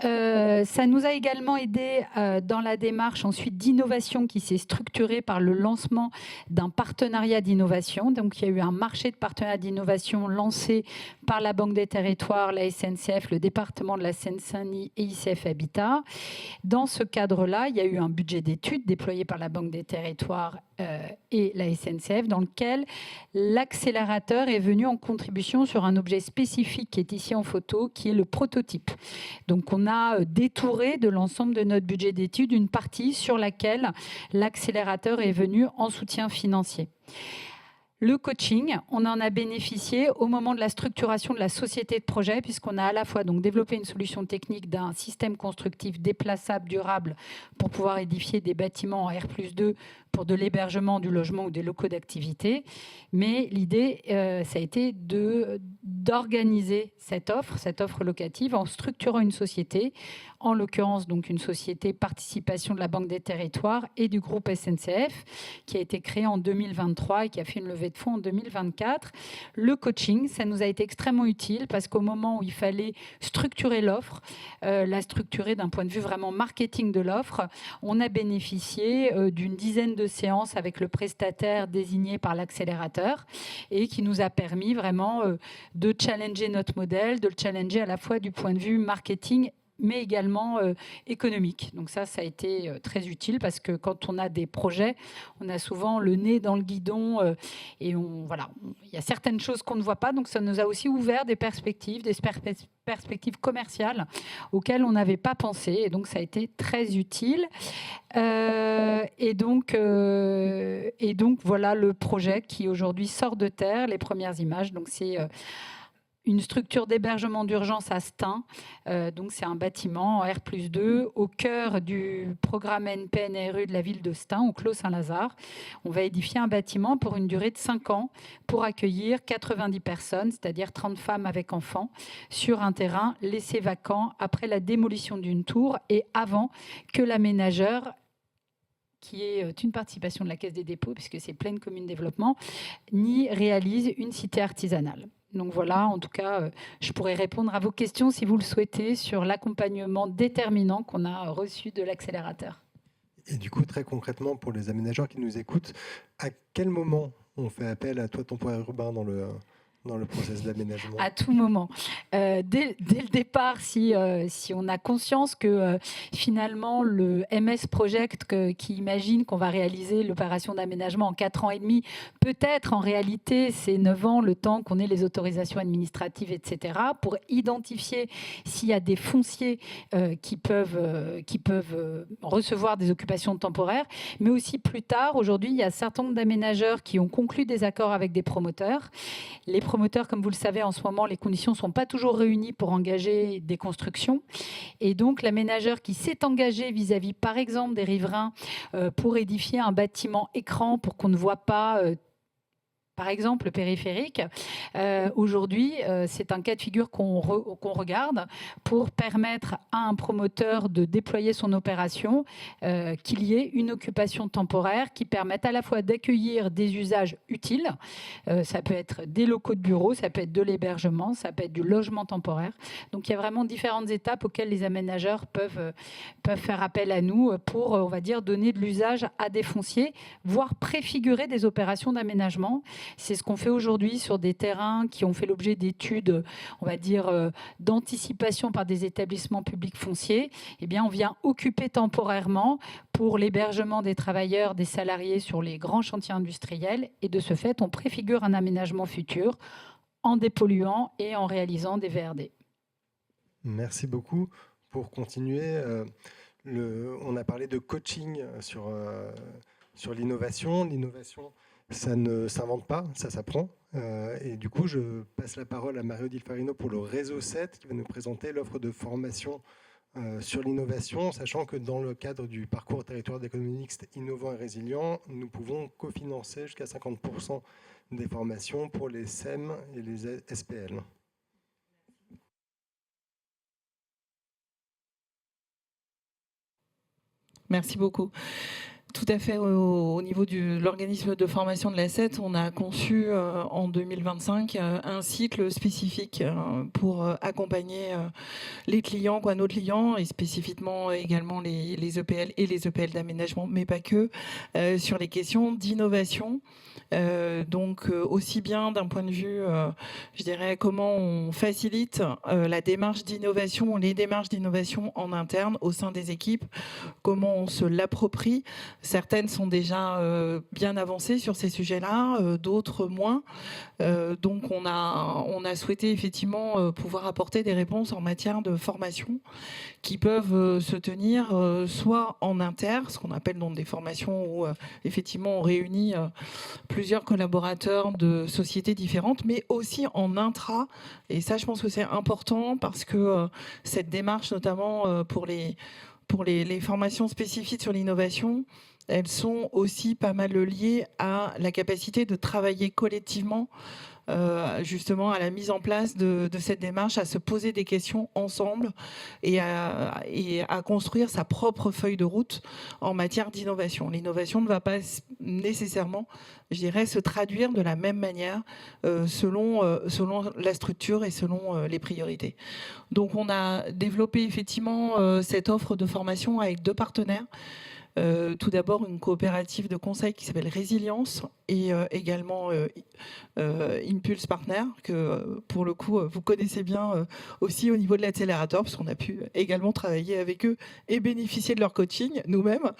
Ça nous a également aidé dans la démarche ensuite d'innovation qui s'est structurée par le lancement d'un partenariat d'innovation. Donc il y a eu un marché de partenariat d'innovation lancé par la Banque des Territoires, la SNCF, le département de la Seine-Saint-Denis et ICF Habitat. Dans ce cadre-là, il y a eu un budget d'études déployé par la Banque des Territoires et la SNCF, dans lequel l'accélérateur est venu en contribution sur un objet spécifique qui est ici en photo, qui est le prototype. Donc on a détouré de l'ensemble de notre budget d'études une partie sur laquelle l'accélérateur est venu en soutien financier. Le coaching, on en a bénéficié au moment de la structuration de la société de projet, puisqu'on a à la fois donc développé une solution technique d'un système constructif déplaçable, durable, pour pouvoir édifier des bâtiments en R+2 pour de l'hébergement, du logement ou des locaux d'activité. Mais l'idée, ça a été d'organiser cette offre locative en structurant une société, en l'occurrence donc une société participation de la Banque des Territoires et du groupe SNCF, qui a été créée en 2023 et qui a fait une levée de fonds en 2024. Le coaching, ça nous a été extrêmement utile parce qu'au moment où il fallait structurer l'offre, la structurer d'un point de vue vraiment marketing de l'offre, on a bénéficié d'une dizaine de séances avec le prestataire désigné par l'accélérateur et qui nous a permis vraiment de challenger notre modèle, de le challenger à la fois du point de vue marketing mais également économiques. Donc ça a été très utile parce que quand on a des projets, on a souvent le nez dans le guidon et voilà, il y a certaines choses qu'on ne voit pas. Donc ça nous a aussi ouvert des perspectives commerciales auxquelles on n'avait pas pensé. Et donc ça a été très utile. Et donc voilà le projet qui aujourd'hui sort de terre, les premières images. Donc c'est une structure d'hébergement d'urgence à Stein. Donc c'est un bâtiment en R+2 au cœur du programme NPNRU de la ville de Stein, au Clos Saint-Lazare. On va édifier un bâtiment pour une durée de 5 ans pour accueillir 90 personnes, c'est-à-dire 30 femmes avec enfants, sur un terrain laissé vacant après la démolition d'une tour et avant que l'aménageur, qui est une participation de la Caisse des dépôts, puisque c'est Pleine Commune Développement, n'y réalise une cité artisanale. Donc voilà, en tout cas, je pourrais répondre à vos questions si vous le souhaitez sur l'accompagnement déterminant qu'on a reçu de l'accélérateur. Et du coup, très concrètement, pour les aménageurs qui nous écoutent, à quel moment on fait appel à Toit Temporaire Urbain dans le process d'aménagement? À tout moment. Dès le départ, si on a conscience que finalement le MS Project qui imagine qu'on va réaliser l'opération d'aménagement en 4 ans et demi, peut-être en réalité c'est 9 ans le temps qu'on ait les autorisations administratives, etc., pour identifier s'il y a des fonciers qui peuvent recevoir des occupations temporaires, mais aussi plus tard. Aujourd'hui, il y a un certain nombre d'aménageurs qui ont conclu des accords avec des promoteurs. Les promoteurs, comme vous le savez, en ce moment, les conditions ne sont pas toujours réunies pour engager des constructions. Et donc, l'aménageur qui s'est engagé vis-à-vis, par exemple, des riverains pour édifier un bâtiment écran pour qu'on ne voit pas... par exemple, le périphérique, aujourd'hui, c'est un cas de figure qu'on regarde pour permettre à un promoteur de déployer son opération, qu'il y ait une occupation temporaire qui permette à la fois d'accueillir des usages utiles, ça peut être des locaux de bureau, ça peut être de l'hébergement, ça peut être du logement temporaire. Donc, il y a vraiment différentes étapes auxquelles les aménageurs peuvent faire appel à nous pour, on va dire, donner de l'usage à des fonciers, voire préfigurer des opérations d'aménagement. C'est ce qu'on fait aujourd'hui sur des terrains qui ont fait l'objet d'études, on va dire, d'anticipation par des établissements publics fonciers. Eh bien, on vient occuper temporairement pour l'hébergement des travailleurs, des salariés sur les grands chantiers industriels. Et de ce fait, on préfigure un aménagement futur en dépolluant et en réalisant des VRD. Merci beaucoup. Pour continuer, on a parlé de coaching sur l'innovation. L'innovation, ça ne s'invente pas, ça s'apprend. Et du coup, je passe la parole à Mario Dilfarino pour le réseau 7, qui va nous présenter l'offre de formation sur l'innovation, sachant que dans le cadre du parcours territoire d'économie mixte innovant et résilient, nous pouvons cofinancer jusqu'à 50% des formations pour les SEM et les SPL. Merci beaucoup. Tout à fait. Au niveau de l'organisme de formation de l'ASSET, on a conçu en 2025 un cycle spécifique pour accompagner les clients, nos clients, et spécifiquement également les EPL et les EPL d'aménagement, mais pas que, sur les questions d'innovation. Donc aussi bien d'un point de vue, je dirais, comment on facilite la démarche d'innovation, les démarches d'innovation en interne au sein des équipes, comment on se l'approprie. Certaines sont déjà bien avancées sur ces sujets-là, d'autres moins. Donc on a souhaité effectivement pouvoir apporter des réponses en matière de formation qui peuvent se tenir soit en inter, ce qu'on appelle donc des formations où effectivement on réunit plusieurs collaborateurs de sociétés différentes, mais aussi en intra. Et ça, je pense que c'est important parce que cette démarche, notamment pour les formations spécifiques sur l'innovation, elles sont aussi pas mal liées à la capacité de travailler collectivement, justement à la mise en place de cette démarche, à se poser des questions ensemble et à construire sa propre feuille de route en matière d'innovation. L'innovation ne va pas nécessairement, je dirais, se traduire de la même manière selon la structure et selon les priorités. Donc on a développé effectivement cette offre de formation avec 2 partenaires. Tout d'abord, une coopérative de conseil qui s'appelle Résilience et également Impulse Partner, que pour le coup, vous connaissez bien aussi au niveau de l'accélérateur, parce qu'on a pu également travailler avec eux et bénéficier de leur coaching nous-mêmes.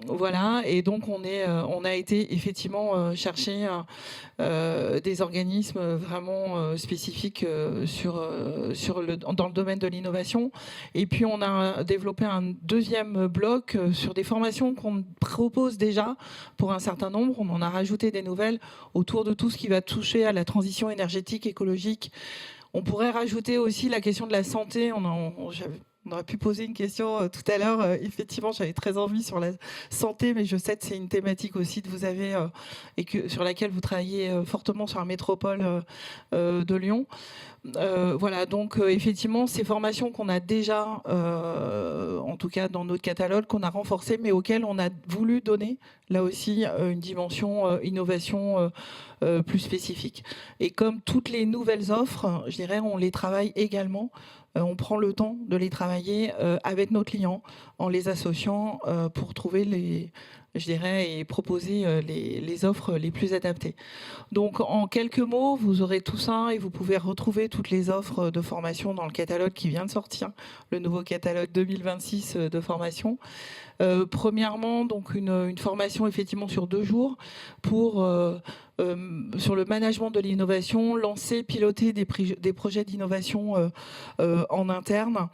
Voilà, et donc on a été effectivement chercher des organismes vraiment spécifiques dans le domaine de l'innovation. Et puis on a développé un deuxième bloc sur des formations qu'on propose déjà pour un certain nombre. On en a rajouté des nouvelles autour de tout ce qui va toucher à la transition énergétique, écologique. On pourrait rajouter aussi la question de la santé. On aurait pu poser une question tout à l'heure. Effectivement, j'avais très envie sur la santé, mais je sais que c'est une thématique aussi que vous avez et sur laquelle vous travaillez fortement sur la métropole de Lyon. Voilà, donc effectivement, ces formations qu'on a déjà, en tout cas dans notre catalogue, qu'on a renforcées, mais auxquelles on a voulu donner, là aussi, une dimension innovation plus spécifique. Et comme toutes les nouvelles offres, je dirais, on les travaille également. On prend le temps de les travailler avec nos clients en les associant pour trouver et proposer les offres les plus adaptées. Donc en quelques mots, vous aurez tout ça et vous pouvez retrouver toutes les offres de formation dans le catalogue qui vient de sortir, le nouveau catalogue 2026 de formation. Premièrement, donc une formation effectivement sur 2 jours sur le management de l'innovation, lancer, piloter des projets d'innovation en interne.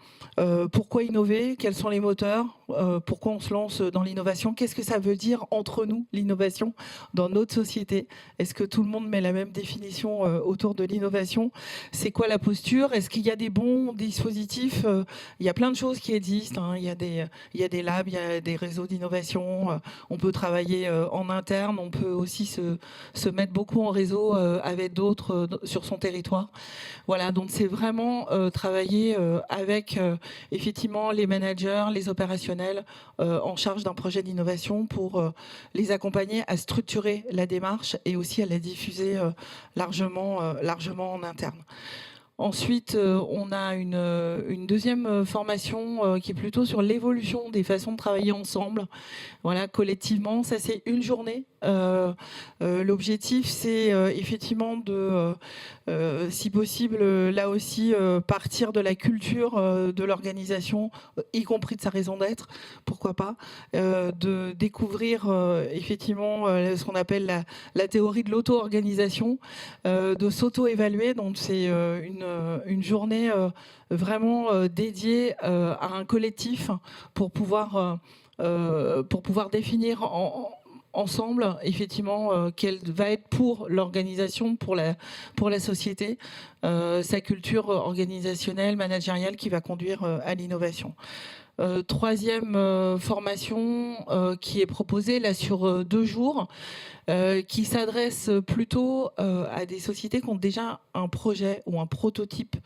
Pourquoi innover? Quels sont les moteurs? Pourquoi on se lance dans l'innovation? Qu'est-ce que ça veut dire entre nous, l'innovation, dans notre société? Est-ce que tout le monde met la même définition autour de l'innovation? C'est quoi la posture? Est-ce qu'il y a des bons dispositifs? Il y a plein de choses qui existent, hein. Il y a des labs, il y a des réseaux d'innovation. On peut travailler en interne, on peut aussi se mettre beaucoup en réseau avec d'autres sur son territoire. Voilà, donc c'est vraiment travailler avec effectivement les managers, les opérationnels en charge d'un projet d'innovation pour les accompagner à structurer la démarche et aussi à la diffuser largement en interne. Ensuite, on a une deuxième formation qui est plutôt sur l'évolution des façons de travailler ensemble, voilà, collectivement. Ça, c'est une journée. L'objectif, c'est effectivement de, si possible, là aussi, partir de la culture de l'organisation, y compris de sa raison d'être, pourquoi pas, de découvrir effectivement ce qu'on appelle la théorie de l'auto-organisation, de s'auto-évaluer. Donc, c'est une journée vraiment dédiée à un collectif pour pouvoir définir ensemble, effectivement, quelle va être pour l'organisation, pour la société, sa culture organisationnelle, managériale qui va conduire à l'innovation. Troisième formation qui est proposée là sur 2 jours, qui s'adresse plutôt à des sociétés qui ont déjà un projet ou un prototype.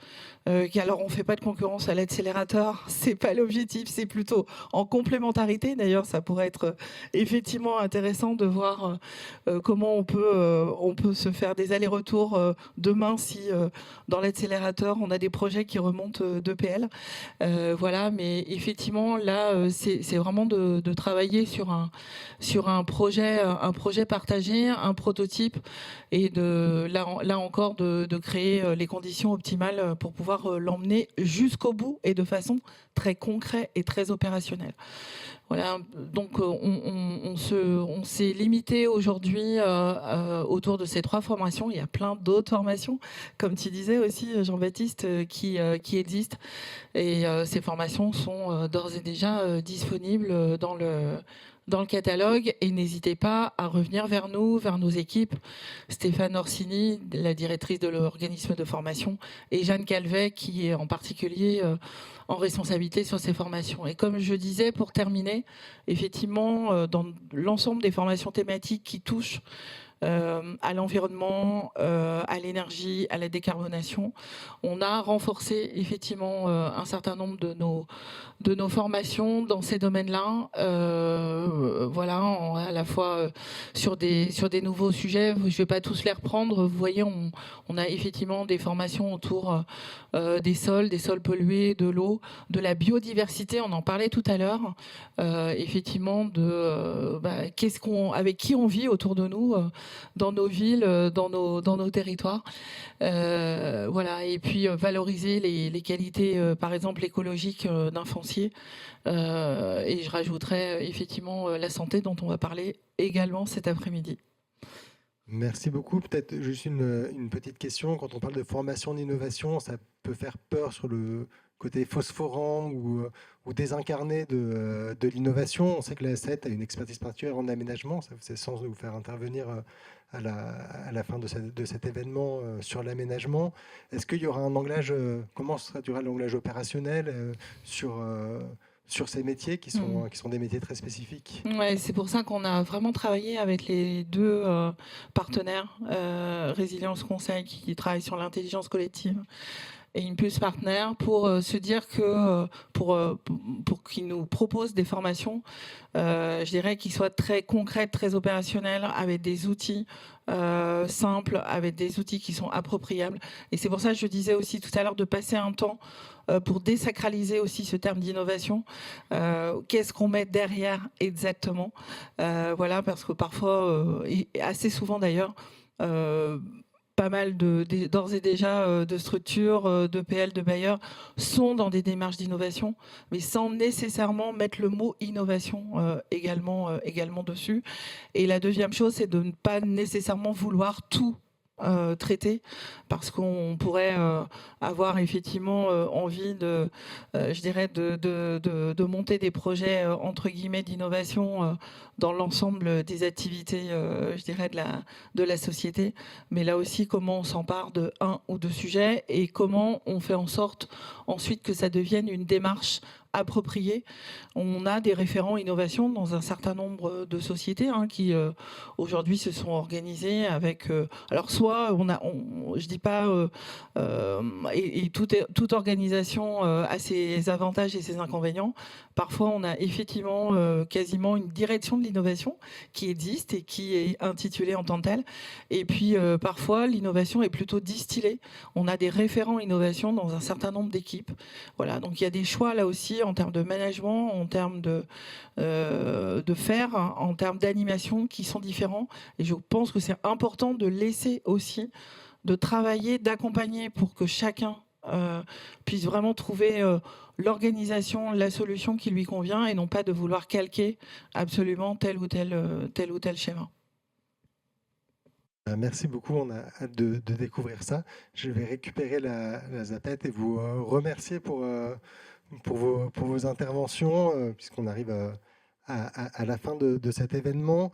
Alors on ne fait pas de concurrence à l'accélérateur, c'est pas l'objectif, c'est plutôt en complémentarité. D'ailleurs, ça pourrait être effectivement intéressant de voir comment on peut se faire des allers-retours demain si dans l'accélérateur on a des projets qui remontent d'EPL. Voilà, mais effectivement là c'est vraiment de travailler sur un projet partagé, un prototype, et là encore de créer les conditions optimales pour pouvoir l'emmener jusqu'au bout et de façon très concrète et très opérationnelle. Voilà, donc on s'est limité aujourd'hui autour de ces 3 formations. Il y a plein d'autres formations, comme tu disais aussi, Jean-Baptiste, qui existent. Et ces formations sont d'ores et déjà disponibles dans le catalogue, et n'hésitez pas à revenir vers nous, vers nos équipes, Stéphane Orsini, la directrice de l'organisme de formation, et Jeanne Calvet, qui est en particulier en responsabilité sur ces formations. Et comme je disais, pour terminer, effectivement, dans l'ensemble des formations thématiques qui touchent à l'environnement, à l'énergie, à la décarbonation. On a renforcé effectivement un certain nombre de nos formations dans ces domaines-là, voilà, à la fois sur des nouveaux sujets. Je ne vais pas tous les reprendre. Vous voyez, on a effectivement des formations autour des sols pollués, de l'eau, de la biodiversité. On en parlait tout à l'heure. Effectivement, avec qui on vit autour de nous, dans nos villes, dans nos territoires. Voilà, et puis valoriser les qualités, par exemple écologiques d'un foncier. Et je rajouterais effectivement la santé dont on va parler également cet après-midi. Merci beaucoup. Peut-être juste une petite question. Quand on parle de formation d'innovation, ça peut faire peur sur le côté phosphorant ou désincarné de l'innovation. On sait que la A7 a une expertise particulière en aménagement. Ça faisait sens de vous faire intervenir à la fin de cet événement sur l'aménagement. Est-ce qu'il y aura un langage, comment se traduira le langage opérationnel sur ces métiers qui sont des métiers très spécifiques? Ouais, c'est pour ça qu'on a vraiment travaillé avec les deux partenaires, Résilience Conseil qui travaille sur l'intelligence collective et Impulse Partner, pour se dire que pour qu'ils nous proposent des formations, je dirais, qui soient très concrètes, très opérationnelles, avec des outils simples, avec des outils qui sont appropriables. Et c'est pour ça que je disais aussi tout à l'heure de passer un temps pour désacraliser aussi ce terme d'innovation. Qu'est-ce qu'on met derrière exactement? Voilà, parce que parfois, et assez souvent d'ailleurs, pas mal d'ores et déjà de structures, d'EPL, de bailleurs sont dans des démarches d'innovation, mais sans nécessairement mettre le mot innovation également dessus. Et la deuxième chose, c'est de ne pas nécessairement vouloir tout traiter, parce qu'on pourrait avoir effectivement envie de monter des projets entre guillemets d'innovation dans l'ensemble des activités de la société, mais là aussi comment on s'empare de un ou deux sujets et comment on fait en sorte ensuite que ça devienne une démarche appropriée. On a des référents innovation dans un certain nombre de sociétés qui aujourd'hui se sont organisées avec alors soit je dis pas et toute organisation a ses avantages et ses inconvénients. Parfois on a effectivement quasiment une direction de l'innovation qui existe et qui est intitulée en tant que telle, et puis parfois l'innovation est plutôt distillée. On a des référents innovation dans un certain nombre d'équipes. Voilà, donc il y a des choix là aussi en termes de management, en termes de faire, en termes d'animation qui sont différents. Et je pense que c'est important de laisser aussi, de travailler, d'accompagner pour que chacun puisse vraiment trouver l'organisation, la solution qui lui convient, et non pas de vouloir calquer absolument tel ou tel schéma. Merci beaucoup, on a hâte de découvrir ça. Je vais récupérer la zapette et vous remercier pour vos interventions, puisqu'on arrive à la fin de cet événement.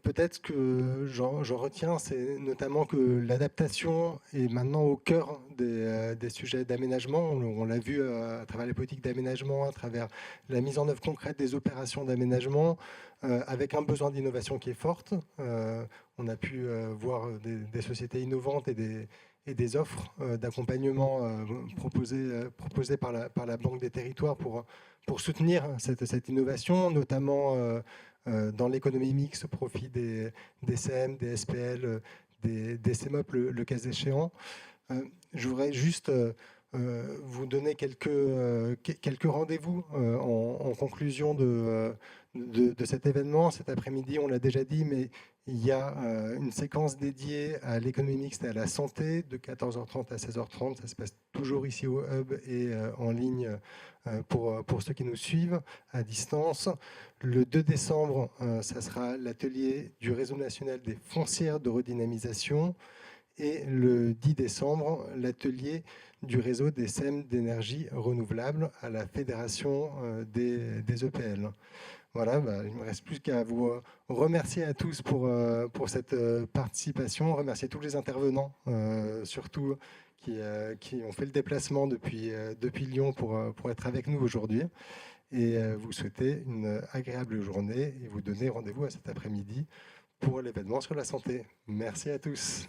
Peut-être ce que j'en retiens, c'est notamment que l'adaptation est maintenant au cœur des sujets d'aménagement. On l'a vu à travers les politiques d'aménagement, à travers la mise en œuvre concrète des opérations d'aménagement, avec un besoin d'innovation qui est forte. On a pu voir des sociétés innovantes et des offres d'accompagnement proposées par la Banque des territoires pour soutenir cette innovation, notamment dans l'économie mixte au profit des CM, des SPL, des CEMOP, le cas échéant. Je voudrais juste vous donner quelques rendez-vous en conclusion de cet événement. Cet après-midi, on l'a déjà dit, mais il y a une séquence dédiée à l'économie mixte et à la santé de 14h30 à 16h30. Ça se passe toujours ici au Hub et en ligne pour ceux qui nous suivent à distance. Le 2 décembre, ça sera l'atelier du Réseau national des foncières de redynamisation. Et le 10 décembre, l'atelier du réseau des SEM d'énergie renouvelable à la Fédération des EPL. Voilà, il ne me reste plus qu'à vous remercier à tous pour cette participation, remercier tous les intervenants, surtout qui ont fait le déplacement depuis Lyon pour être avec nous aujourd'hui, et vous souhaiter une agréable journée et vous donner rendez-vous à cet après-midi pour l'événement sur la santé. Merci à tous.